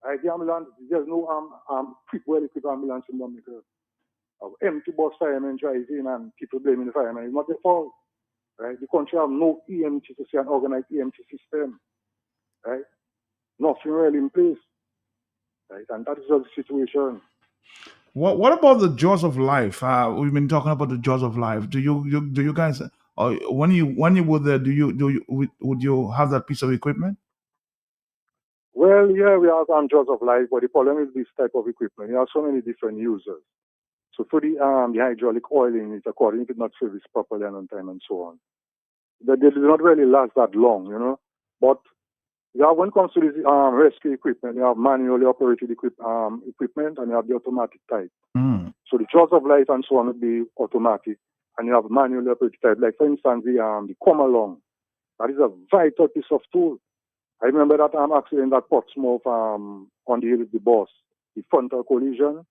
Right? The ambulance, there's no well-equipped ambulance in Dominica. Empty bus firemen driving and people blaming the firemen. It's not their fault. Right? The country have no EMT to say an organized EMT system. Right? Nothing really in place. Right? And that is just the situation. What about the jaws of life? We've been talking about the jaws of life. Do you guys, when you were there, would you have that piece of equipment? Well, yeah, we have jaws of life, but the problem is this type of equipment. You have so many different users. So for the hydraulic oiling, it's according if it's not serviced properly and on time and so on. They do not really last that long, you know. But yeah, when it comes to this rescue equipment, you have manually operated equipment and you have the automatic type. So the jaws of life and so on would be automatic, and you have manually operated type. Like for instance, the come along. That is a vital piece of tool. I remember that accident at Portsmouth on the hill with the bus, the frontal collision.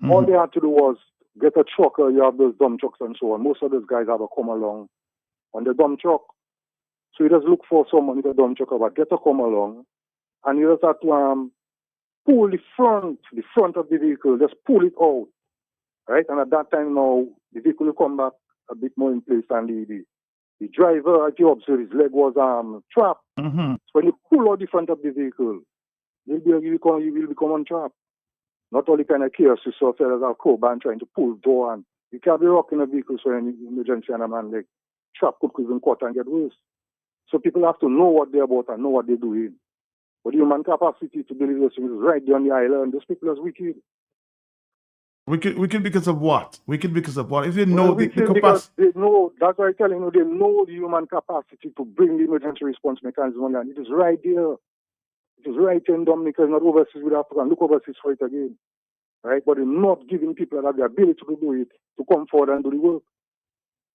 All they had to do was get a trucker. You have those dump trucks and so on. Most of those guys have a come along on the dump truck. So you just look for someone with a dump truck about get a come along, and you just have to pull the front of the vehicle, just pull it out, right? And at that time now, the vehicle will come back a bit more in place, and the driver, as you observe, his leg was trapped. So when you pull out the front of the vehicle, you will become untrapped. Not only kind of chaos, you saw fellas are crowbar trying to pull door, and you can't be rocking a vehicle so an emergency and a man leg trap could even cut and get worse. So people have to know what they're about and know what they're doing. But the human capacity to deliver those things is right there on the island. Those people are wicked. Wicked because of what? Wicked because of what? If they know the Because capacity. they know, that's why I'm telling you, they know the human capacity to bring the emergency response mechanism on, and it is right there. It is right in Dominica, not overseas with Africa. Look overseas for it again. Right? But they're not giving people that have the ability to do it, to come forward and do the work.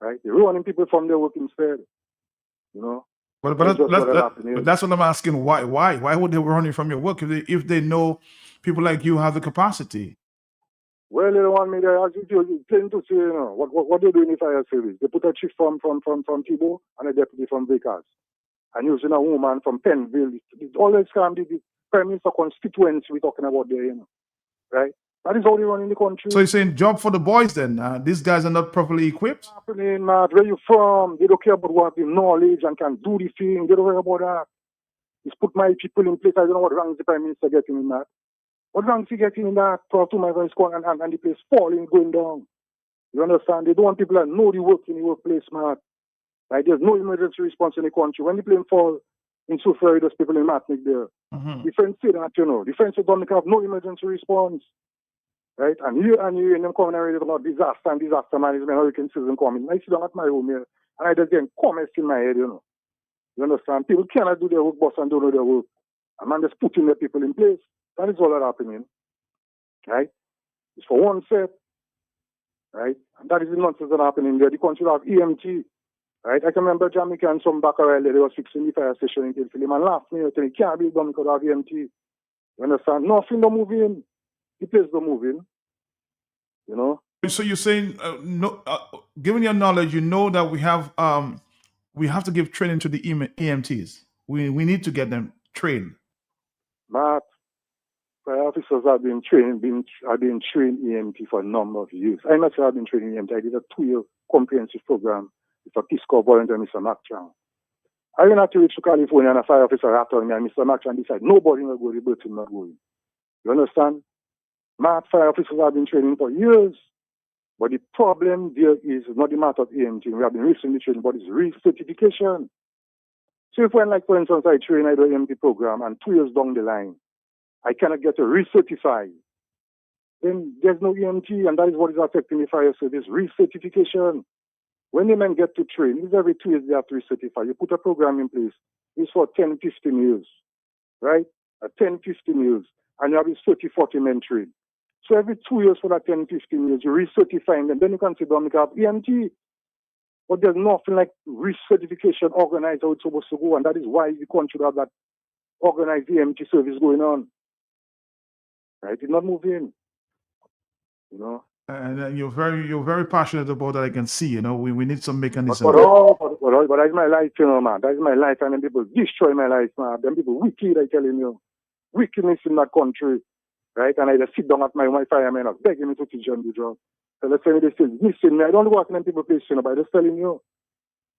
Right? They're running people from their work instead. You know? But that's what I'm asking. Why would they run you from your work if they know people like you have the capacity? Well, they don't want me there. As you plain to say, you know, what they do in the fire service. They put a chief from Thibault and a deputy from Vickers. And using a woman from Penville. All this kind of the Prime Minister constituency we're talking about there, you know. Right? That is how they run in the country. So you're saying job for the boys then? These guys are not properly equipped? Happening, where you from? They don't care about what the knowledge and can do the thing. They don't care about that. Just put my people in place. I don't know what ranks the Prime Minister getting in that. What ranks he getting in that? Talk to my voice and the place falling, going down. You understand? They don't want people that know the work in the workplace, man. Like there's no emergency response in the country. When the plane fall in Suffolk, there's people in Matnik there. Defense say that, you know. Defense don't have no emergency response. Right? And you and them coming and about disaster and disaster management, hurricane season coming. I sit down at my home here and I just get comments in my head, you know. You understand? People cannot do their work, boss, and don't know their work. A man just putting their people in place. That is all that happening. Right? It's for one set. Right? And that is the nonsense that happening there. The country have EMT. Right? I can remember Jamaica and some back around there, they was fixing the fire station in Kilfield. Man laughed me, saying, can't be done because of EMT. You understand? Nothing don't move in. The place don't move in. You know? So you're saying, given your knowledge, you know that we have to give training to the EMTs. We need to get them trained. Matt, fire officers have been trained EMT for a number of years. I myself have been training EMT. I did a 2-year comprehensive program with a Peace Corps volunteer, Mr. Mac Chang. I went out to reach to California and a fire officer after me, and Mr. Mac Chang decided nobody will go, the boat will not go. You understand? Matt, fire officers have been training for years. But the problem there is not the matter of EMT. We have been recently trained, but it's recertification. So if when, like, for instance, I do an EMT program and 2 years down the line, I cannot get a recertified, then there's no EMT, and that is what is affecting the fire service, recertification. When the men get to train, it's every 2 years they have to recertify. You put a program in place, it's for 10, 15 years, right? 10, 15 years, and you have these 30, 40 men trained. So every 2 years for that 10, 15 years, you recertify them. Then you can say, Dominica, EMT. But there's nothing like risk certification organized how it's supposed to go, and that is why the country have that organized EMT service going on. Right? It's not moving. You know. And you're very passionate about that. I can see. You know, we need some mechanism. But that's my life, you know, man. That's my life, and then people destroy my life, man. Them people wicked, I telling you. Wickedness in that country, right? And I just sit down at my fireman, begging me to teach them the job. So let's say they still listen me. I don't work in them people place, you know, but I'm just telling you,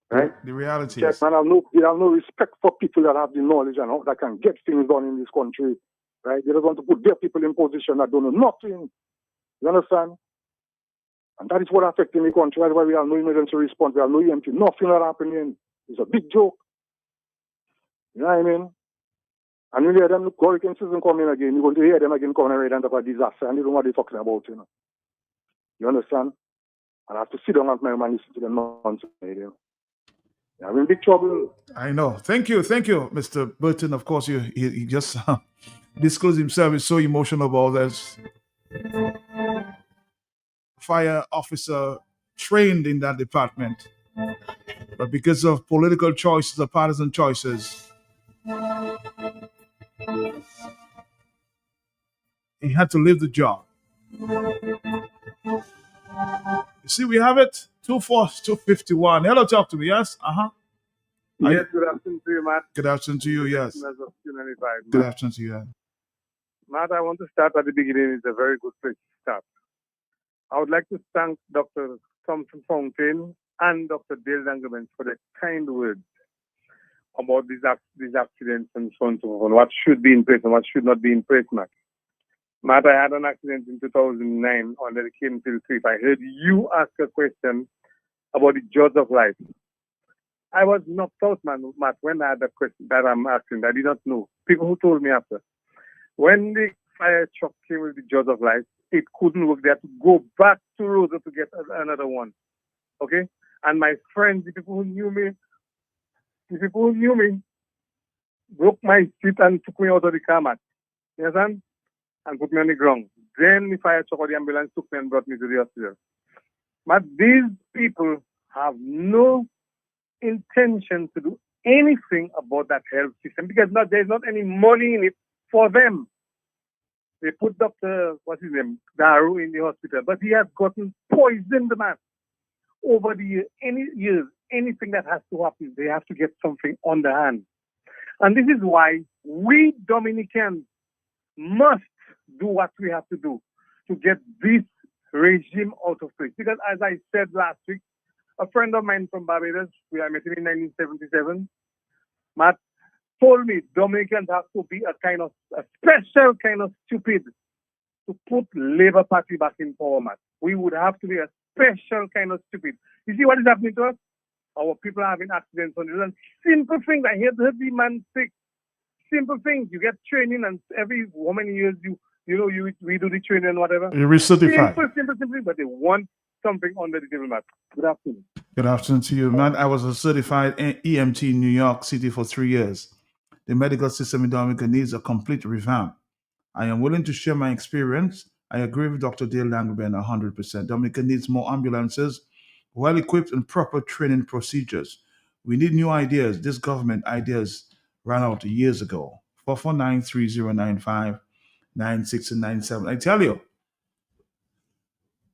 right? The reality Check, is, man, I have no respect for people that have the knowledge and how that can get things done in this country, right? They just want to put their people in position that don't know nothing. You understand? And that is what affecting the country. That's why we have no emergency response. We have no EMT. Nothing that happening. It's a big joke. You know what I mean? And when you hear them, the hurricane season coming again, you're going to hear them again coming right under a disaster, and they don't know what they're talking about, you know. You understand? And I have to sit down at my man listen to them nonsense. You know. I'm in big trouble. I know. Thank you, Mr. Burton. Of course, he just disclosed himself. He's so emotional about this. Fire officer trained in that department, but because of political choices or partisan choices, he had to leave the job. You see, we have it. 25251. Hello, talk to me. Yes. Yes, good afternoon to you, Matt. Good afternoon to you. Yes. Good afternoon to you. Yeah. Matt, I want to start at the beginning. It's a very good place to start. I would like to thank Dr. Thompson Fountain and Dr. Dale Dangerman for their kind words about these accidents and so on and so on, what should be in place and what should not be in place, Matt. Matt, I had an accident in 2009 on the Kingsfield Trip. I heard you ask a question about the judge of life. I was knocked out, Matt, when I had that question that I'm asking. I did not know. People who told me after. When the fire truck came with the judge of life, it couldn't work. They had to go back to Rosa to get another one. Okay? And my friends, the people who knew me, broke my seat and took me out of the car, Matt. You understand? And put me on the ground. Then the fire truck or the ambulance took me and brought me to the hospital. But these people have no intention to do anything about that health system because there's not any money in it for them. They put Dr. what's his name, Daru in the hospital, but he has gotten poisoned, man. Over the years, anything that has to happen, they have to get something on the hand. And this is why we Dominicans must do what we have to do to get this regime out of place. Because as I said last week, a friend of mine from Barbados, I met him in 1977, Matt, told me Dominicans have to be a special kind of stupid to put Labour Party back in power, Matt. We would have to be a special kind of stupid. You see what is happening to us? Our people are having accidents on this. And simple things. I heard the man sick. Simple things. You get training, and every how many years we do the training and whatever. You're recertified. Simple, but they want something under the table, Matt. Good afternoon. Good afternoon to you, man. I was a certified EMT in New York City for 3 years. The medical system in Dominica needs a complete revamp. I am willing to share my experience. I agree with Dr. Dale Langben 100%. Dominica needs more ambulances, well-equipped and proper training procedures. We need new ideas. This government ideas ran out years ago. 449-3095, 96 and 97. I tell you,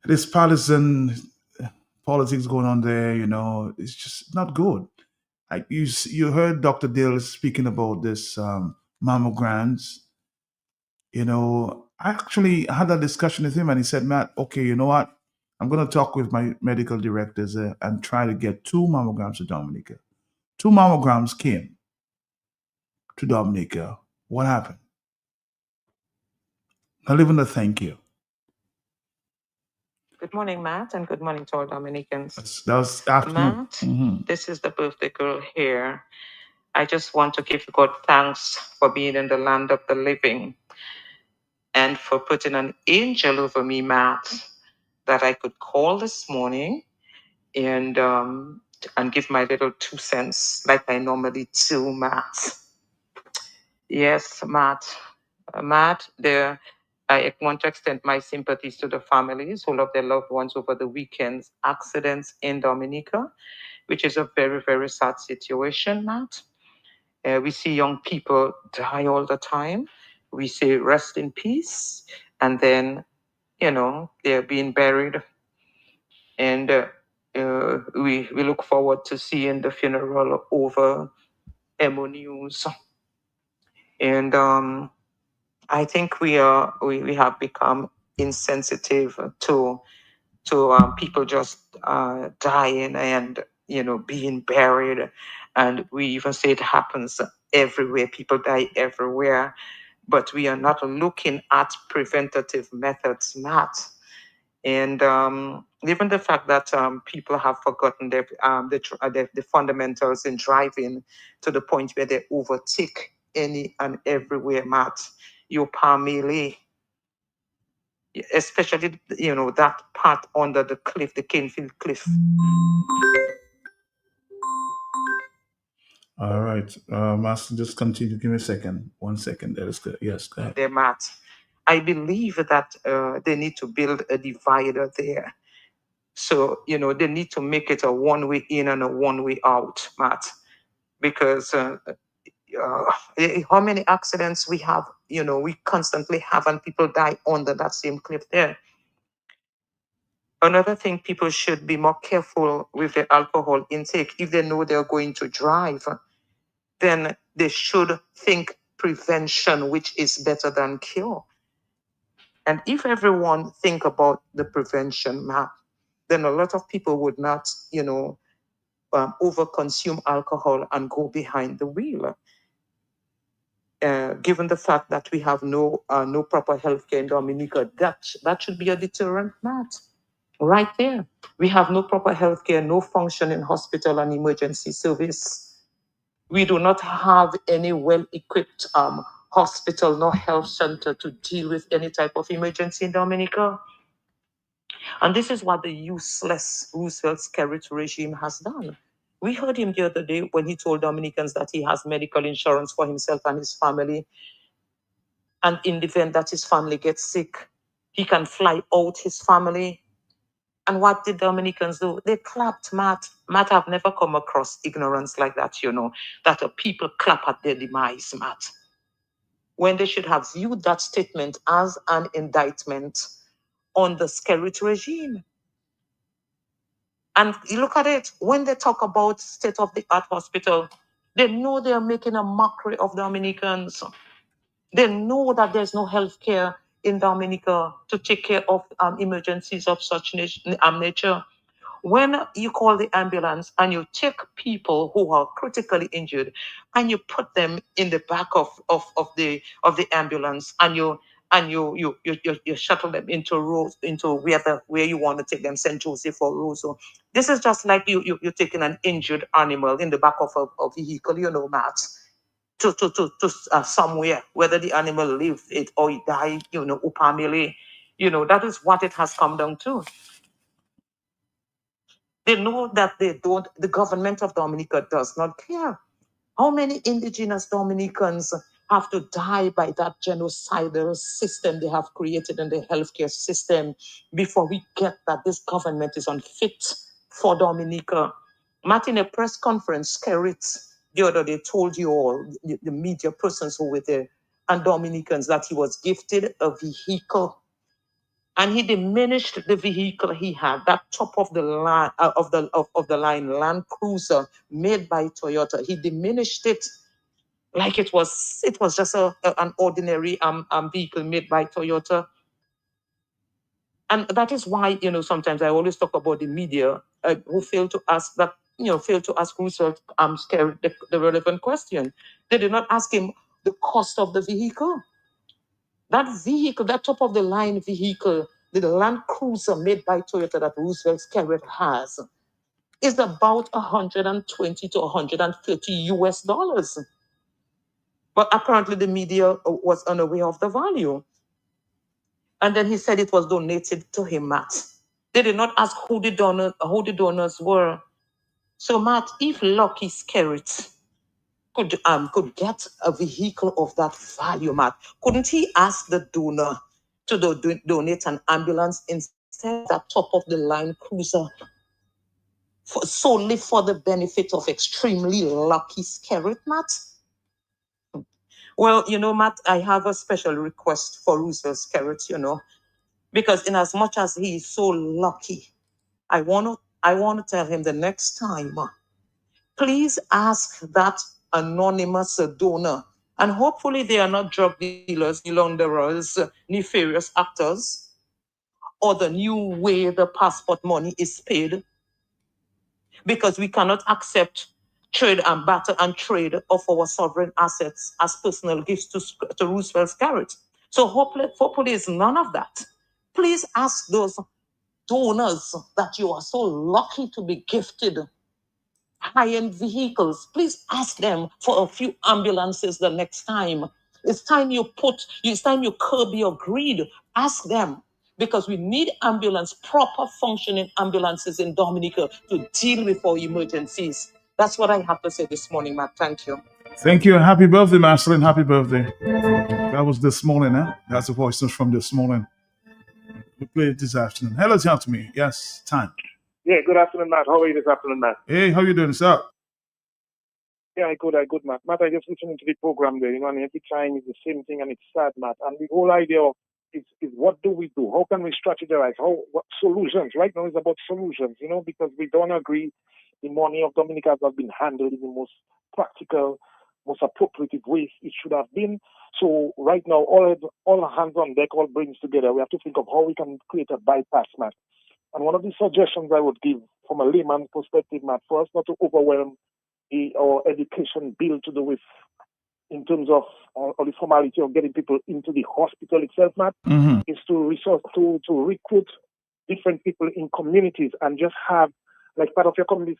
this partisan politics going on there, it's just not good. You heard Dr. Dale speaking about this mammograms. I actually had a discussion with him and he said, Matt, okay, you know what? I'm going to talk with my medical directors and try to get 2 mammograms to Dominica. 2 mammograms came to Dominica. What happened? Not even a thank you. Good morning, Matt, and good morning to all Dominicans. That was afternoon. Matt, This is the birthday girl here. I just want to give God thanks for being in the land of the living and for putting an angel over me, Matt, that I could call this morning and give my little 2 cents like I normally do, Matt. Yes, Matt. Matt, I want to extend my sympathies to the families who lost their loved ones over the weekend's accidents in Dominica, which is a very, very sad situation, Matt. We see young people die all the time. We say rest in peace, and then, they're being buried. And we look forward to seeing the funeral over Emo News. And I think we have become insensitive to people just dying and being buried, and we even say it happens everywhere. People die everywhere, but we are not looking at preventative methods, Matt. And even the fact that people have forgotten the fundamentals in driving to the point where they overtake any and everywhere, Matt. Your Palmele, especially that part under the cliff, the Canefield Cliff. All right, Master, just continue. Give me a second. 1 second. That is good. Yes, go ahead. There, Matt. I believe that they need to build a divider there. So, they need to make it a one-way in and a one-way out, Matt. Because how many accidents we have, we constantly have, and people die under that same cliff there. Another thing, people should be more careful with their alcohol intake. If they know they're going to drive, then they should think prevention, which is better than cure. And if everyone think about the prevention map, then a lot of people would not, overconsume alcohol and go behind the wheel. Given the fact that we have no proper healthcare in Dominica, that should be a deterrent, Matt. Right there. We have no proper healthcare, no functioning hospital and emergency service. We do not have any well-equipped hospital nor health center to deal with any type of emergency in Dominica. And this is what the useless Roosevelt-Skerrit regime has done. We heard him the other day when he told Dominicans that he has medical insurance for himself and his family. And in the event that his family gets sick, he can fly out his family. And what did Dominicans do? They clapped, Matt. Matt, I've never come across ignorance like that, that a people clap at their demise, Matt. When they should have viewed that statement as an indictment on the Skerrit regime. And you look at it, when they talk about state-of-the-art hospital, they know they're making a mockery of Dominicans. They know that there's no health care in Dominica to take care of emergencies of such nature. When you call the ambulance and you take people who are critically injured and you put them in the back of the ambulance and you shuttle them into where you want to take them, St. Joseph or Roseau. This is just like you're taking an injured animal in the back of a vehicle, Matt, to somewhere, whether the animal lives it or it died, Upamele, that is what it has come down to. They know that the government of Dominica does not care. How many indigenous Dominicans have to die by that genocidal system they have created in the healthcare system before we get that this government is unfit for Dominica? Matt, in a press conference, Skerrit the other day told you all, the media persons who were there, and Dominicans, that he was gifted a vehicle. And he diminished the vehicle he had, that top of the line of the line Land Cruiser made by Toyota. He diminished it like it was just an ordinary vehicle made by Toyota. And that is why, sometimes I always talk about the media who fail to ask Roosevelt the relevant question. They did not ask him the cost of the vehicle. That vehicle, that top of the line vehicle, the Land Cruiser made by Toyota that Roosevelt-Skerrit has, is about $120 to $130. But apparently the media was unaware of the value. And then he said it was donated to him, Matt. They did not ask who the donors were. So, Matt, if Lucky Skerrit could get a vehicle of that value, Matt, couldn't he ask the donor to donate an ambulance instead of that top of the line cruiser solely for the benefit of extremely lucky Skerrit, Matt? Well, Matt, I have a special request for Roosevelt Skerrit, because in as much as he is so lucky, I want to tell him the next time, please ask that anonymous donor, and hopefully they are not drug dealers, launderers, nefarious actors, or the new way the passport money is paid, because we cannot accept trade and barter and trade of our sovereign assets as personal gifts to Roosevelt Skerrit. So hopefully it's none of that. Please ask those donors that you are so lucky to be gifted high-end vehicles. Please ask them for a few ambulances the next time. It's time you curb your greed. Ask them, because we need proper functioning ambulances in Dominica to deal with our emergencies. That's what I have to say this morning, Matt. Thank you. Thank you. Happy birthday, Maslin. Happy birthday. That was this morning, huh? That's the voices from this morning. We played it this afternoon. Hello, talk to me. Yes, time. Yeah, good afternoon, Matt. How are you this afternoon, Matt? Hey, how you doing, sir? Yeah, I good, Matt. Matt, I just listening to the program there, and every time it's the same thing, and it's sad, Matt. And the whole idea of is what do we do? How can we strategize? What solutions? Right now it's about solutions, because we don't agree the money of Dominica has been handled in the most practical, most appropriate ways it should have been. So right now, all hands on deck, all brains together. We have to think of how we can create a bypass, Matt. And one of the suggestions I would give from a layman's perspective, Matt, for us not to overwhelm our education bill to do with in terms of the formality of getting people into the hospital itself, Matt, is to recruit different people in communities and just have, like part of your community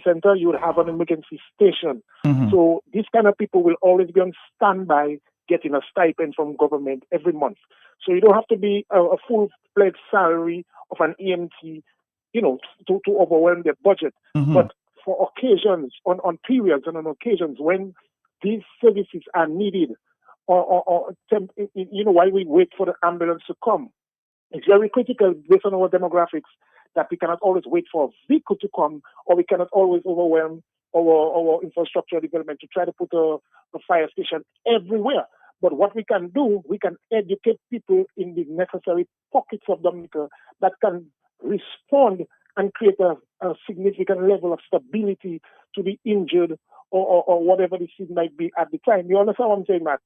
center, you would have an emergency station. So these kind of people will always be on standby getting a stipend from government every month. So you don't have to be a full-fledged salary of an EMT, to overwhelm their budget. But for occasions, on periods and on occasions when these services are needed, while we wait for the ambulance to come, it's very critical based on our demographics that we cannot always wait for a vehicle to come, or we cannot always overwhelm our infrastructure development to try to put a fire station everywhere. But what we can do, we can educate people in the necessary pockets of Dominica that can respond and create a significant level of stability to the injured or whatever the scene might be at the time. You understand what I'm saying, Matt?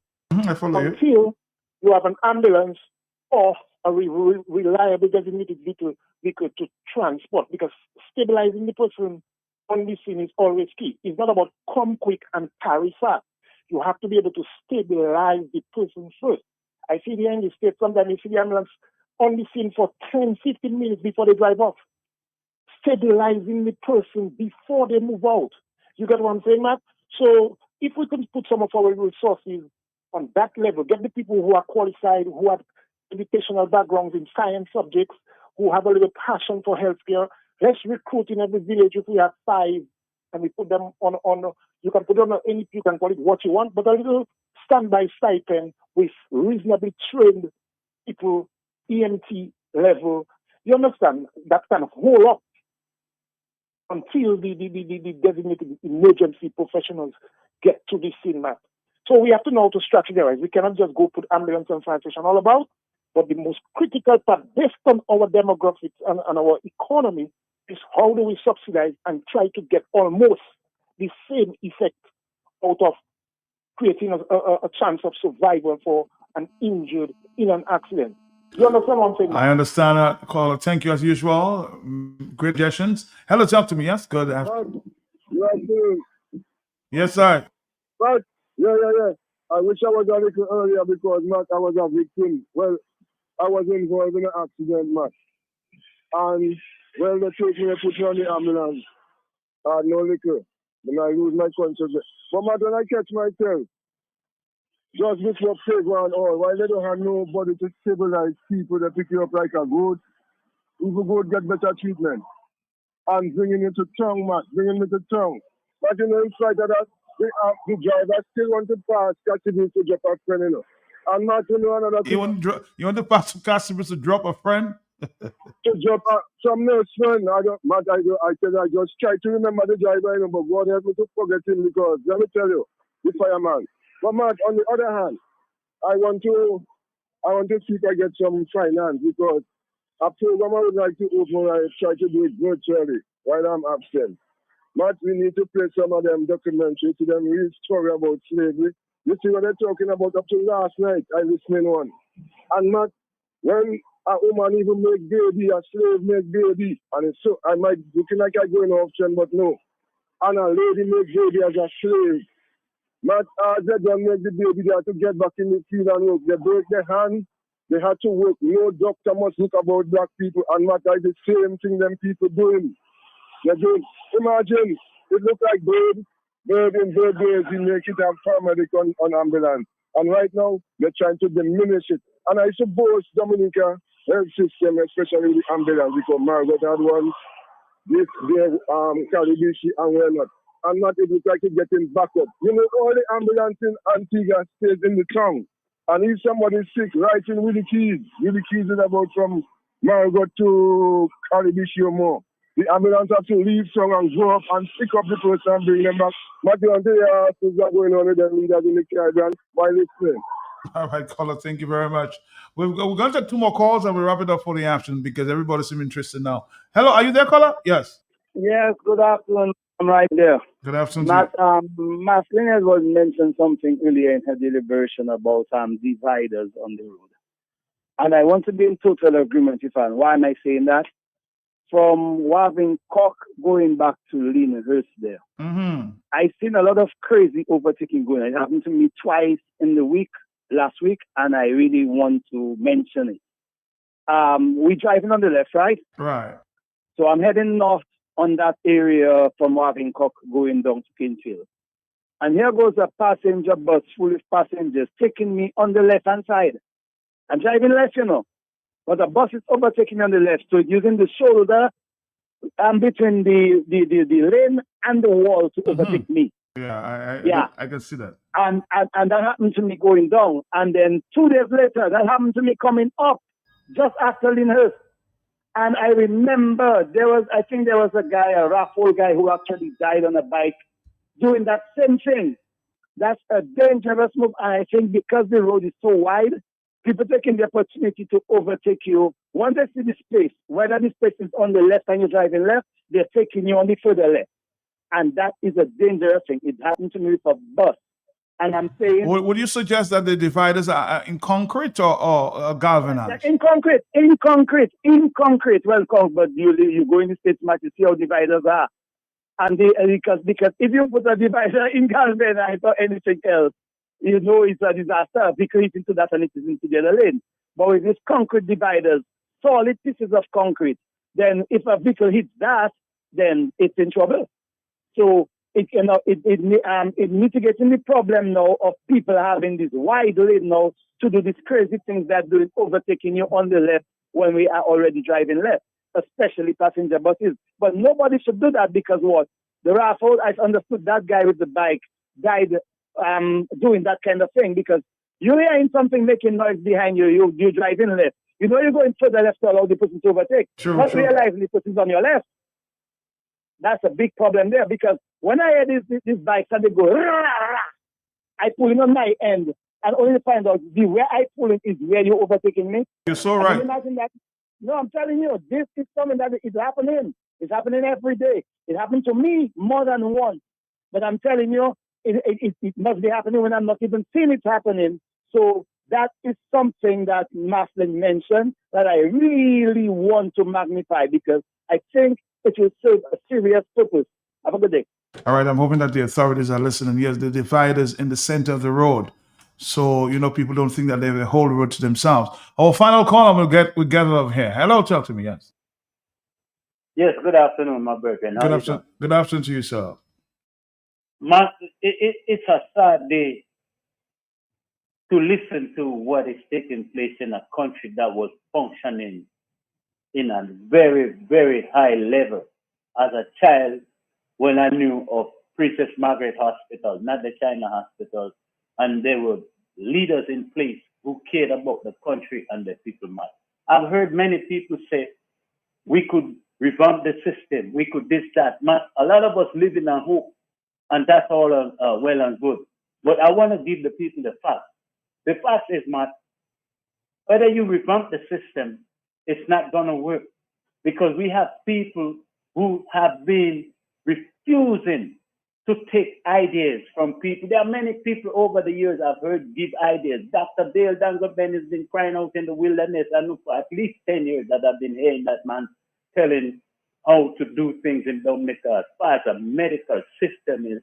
I follow you. Until you have an ambulance or a reliable designated vehicle to transport, because stabilizing the person on the scene is always key. It's not about come quick and carry fast. You have to be able to stabilize the person first. I see the end state sometimes you see the ambulance on the scene for 10, 15 minutes before they drive off. Stabilizing the person before they move out. You get what I'm saying, Matt? So if we can put some of our resources on that level, get the people who are qualified, who have educational backgrounds in science subjects, who have a little passion for healthcare, let's recruit in every village. If we have 5 and we put them on you can put on any, you can call it what you want, but a little standby stipend with reasonably trained people, EMT level. You understand? That kind of hold up until the designated emergency professionals get to the scene, Matt. So we have to know how to strategize. We cannot just go put ambulance and fire station all about, but the most critical part, based on our demographics and our economy, is how do we subsidize and try to get almost the same effect out of creating a chance of survival for an injured in an accident. You understand what I'm saying? I understand that, caller. Thank you as usual. Great suggestions. Hello, talk to me. Yes, good. Yes, sir. But, yeah. I wish I was a little earlier because, Matt, I was a victim. Well, I was involved in an accident, Matt. And, well, they took me and put me on the ambulance. I had no liquor. Then I lose my consciousness. But, Matt, when I catch myself, just before playground all, while they don't have nobody to stabilize people, they pick you up like a goat. Even goat get better treatment. And bringing you to town, Matt, bringing me to town. But in spite of that, the driver still want to pass Catchy to drop a friend, And not to know another thing. You want the pastor customers to drop a friend? To drop some nurse friend. I said I just try to remember the driver, but God help me to forget him because let me tell you, the fireman. But Matt, on the other hand, I want to see if I get some finance because a program I would like to open, I try to do it virtually while I'm absent. Matt, we need to play some of them documentaries to them real story about slavery. You see what they're talking about up to last night, I listening one. And Matt, when a woman even make baby, a slave make baby, and it's so I might looking like I go in option, but no. And a lady make baby as a slave. Matt, as they don't make the baby, they have to get back in the field and work. They break their hand, they have to work. No doctor must look about black people, and Matt, is the same thing them people doing. They're doing. Imagine, it look like bird days, you make it have paramedic on ambulance. And right now, they're trying to diminish it. And I suppose Dominica health system, especially the ambulance, because Margaret had one, this day, Caribishi, and we're not. And not, it looks like it's getting back up. You know, all the ambulance in Antigua stays in the town. And if somebody's sick, right in Willie Keys is about from Margaret to Caribishi or more. The ambulance have to leave town and go up and pick up the person and bring them back. But you want things are going on with the leaders in the Caribbean by listening. All right, caller, thank you very much. We're going to take 2 more calls and we'll wrap it up for the afternoon because everybody seems interested now. Hello, are you there, caller? Yes. Yes, good afternoon. I'm right there. Good afternoon. Maslin was mentioned something earlier in her deliberation about dividers on the road. And I want to be in total agreement with her. Why am I saying that? From Waving Cock going back to Lyndhurst there. Mm-hmm. I've seen a lot of crazy overtaking going on. It happened to me twice in the week, last week, and I really want to mention it. We're driving on the left, right? Right. So I'm heading north on that area from Waving Cock going down to Kingsfield. And here goes a passenger bus full of passengers taking me on the left-hand side. I'm driving left, you know. But the bus is overtaking me on the left, so using the shoulder between the lane and the wall to overtake me. Yeah, I can see that. And that happened to me going down. And then 2 days later, that happened to me coming up just after Lyndhurst. And I remember I think there was a guy, a raffle guy, who actually died on a bike doing that same thing. That's a dangerous move. And I think because the road is so wide, people taking the opportunity to overtake you. Once they see the space, whether the space is on the left and you're driving left, they're taking you on the further left. And that is a dangerous thing. It happened to me with a bus. And I'm saying... Would you suggest that the dividers are in concrete or galvanized? In concrete. Well, but you go in the States, you see how dividers are. And because if you put a divider in galvanized or anything else, you know it's a disaster because it's into that and it is into the other lane. But with these concrete dividers, solid pieces of concrete, then if a vehicle hits that, then it's in trouble. So it mitigating the problem now of people having this wide lane now to do these crazy things that doing overtaking you on the left when we are already driving left, especially passenger buses. But nobody should do that because what? The raffle, I understood that guy with the bike died doing that kind of thing because you're hearing something making noise behind you, you're driving left. You know you're going further left to allow the person to overtake. Not realizing the person's on your left. That's a big problem there because when I hear these bikes and they go, rah, rah, I pull in on my end and only find out where I pull in is where you're overtaking me. You're so right. Can you imagine that? No, I'm telling you, this is something that is happening. It's happening every day. It happened to me more than once. But I'm telling you, it must be happening when I'm not even seeing it happening. So that is something that Maslin mentioned that I really want to magnify because I think it will serve a serious purpose. Have a good day. All right, I'm hoping that the authorities are listening. Yes, the dividers in the center of the road. So, people don't think that they have the whole road to themselves. Our final call, we'll get out of here. Hello, talk to me, yes. Yes, good afternoon, my brethren. Good afternoon to you, sir. It's a sad day to listen to what is taking place in a country that was functioning in a very, very high level. As a child, when I knew of Princess Margaret Hospital, not the China Hospital, and there were leaders in place who cared about the country and the people, man. I've heard many people say we could revamp the system, we could this, that, man. A lot of us live in a hope, and that's all well and good. But I want to give the people the fact. The fact is, man, whether you revamp the system, it's not going to work because we have people who have been refusing to take ideas from people. There are many people over the years I've heard give ideas. Dr. Dale Dangoben has been crying out in the wilderness. I know for at least 10 years that I've been hearing that man telling how to do things in Dominica as far as the medical system is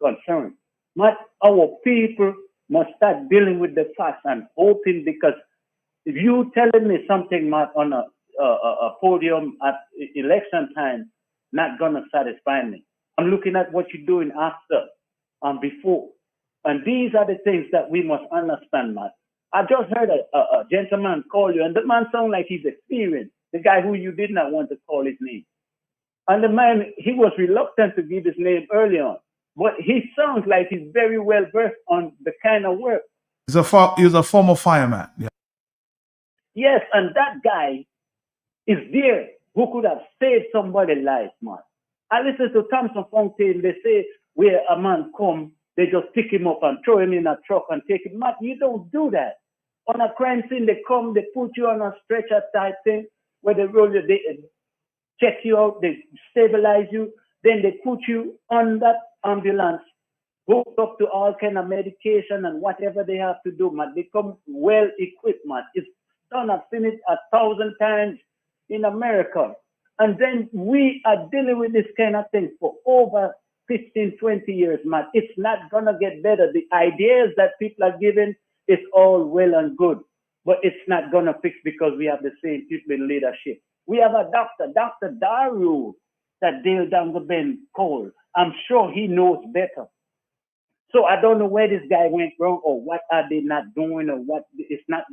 concerned. But our people must start dealing with the facts and hoping, because if you telling me something, Matt, on a podium at election time, not gonna satisfy me. I'm looking at what you're doing after and before. And these are the things that we must understand, Matt. I just heard a gentleman call you, and the man sounded like he's experienced, the guy who you did not want to call his name. And the man, he was reluctant to give his name early on, but he sounds like he's very well versed on the kind of work. He's a former fireman. Yeah. Yes, and that guy is there who could have saved somebody's life, man. I listen to Thompson Fontaine, they say where a man come, they just pick him up and throw him in a truck and take him. Man, you don't do that. On a crime scene, they come, they put you on a stretcher type thing, where they roll you, they check you out, they stabilize you, then they put you on that ambulance, hooked up to all kind of medication and whatever they have to do, man. They come well equipped, man. It's done, I've seen it 1,000 times in America. And then we are dealing with this kind of thing for over 15, 20 years, man. It's not going to get better. The ideas that people are giving is all well and good, but it's not going to fix because we have the same people in leadership. We have a doctor, Dr. Daru, that Dale Dangoben called. I'm sure he knows better. So I don't know where this guy went wrong or what are they not doing or what. It's not.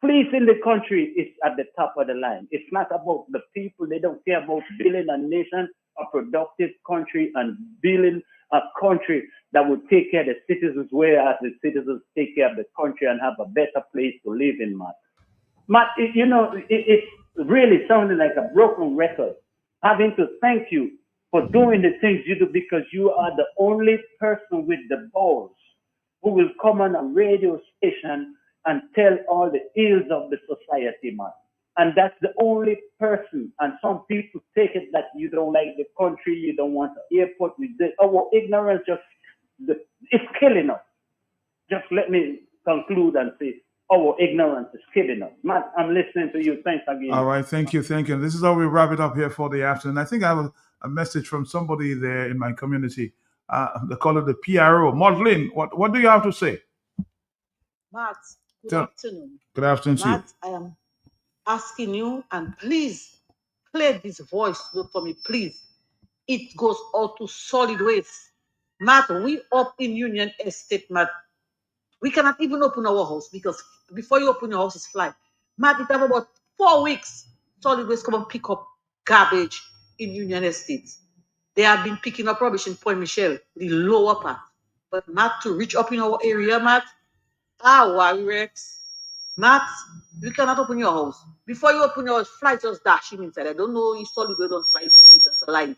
Police in the country is at the top of the line. It's not about the people. They don't care about building a nation, a productive country, and building a country that will take care of the citizens, whereas the citizens take care of the country and have a better place to live in, man. Matt, it's really sounding like a broken record, having to thank you for doing the things you do, because you are the only person with the balls who will come on a radio station and tell all the ills of the society, man. And that's the only person. And some people take it that you don't like the country, you don't want an airport. Our ignorance it's killing us. Just let me conclude and say, our ignorance is killing us. Matt, I'm listening to you. Thanks again. All right, thank you. This is how we wrap it up here for the afternoon. I think I have a message from somebody there in my community. They call it the PRO. Maudlin, what do you have to say? Matt, good afternoon. Good afternoon to you. Matt, I am asking you, and please play this voice note for me, please. It goes out to solid waste. Matt, we up in Union Estate, Matt. We cannot even open our house because before you open your house, it's fly. Matt, it have about 4 weeks. Solid waste come and pick up garbage in Union Estate. They have been picking up rubbish in Point Michel, the lower part. But Matt, to reach up in our area, Matt, Rex. Matt, you cannot open your house. Before you open your house, fly just dash him inside. I don't know if solid waste don't fly to eat us alive.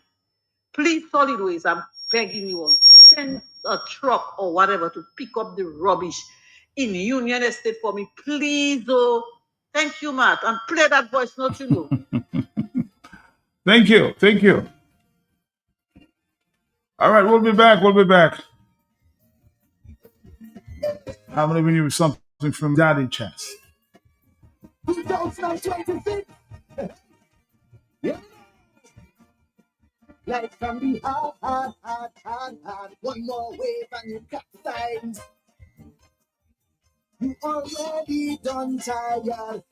Please, solid waste, I'm begging you all, send a truck or whatever to pick up the rubbish in Union Estate for me, please. Oh, thank you, Matt. And play that voice note, you know. Thank you. All right, we'll be back. I'm going to bring you something from Daddy Chess. 2026. Yeah. Life can be hard. One more wave and you capsize. You already done tired.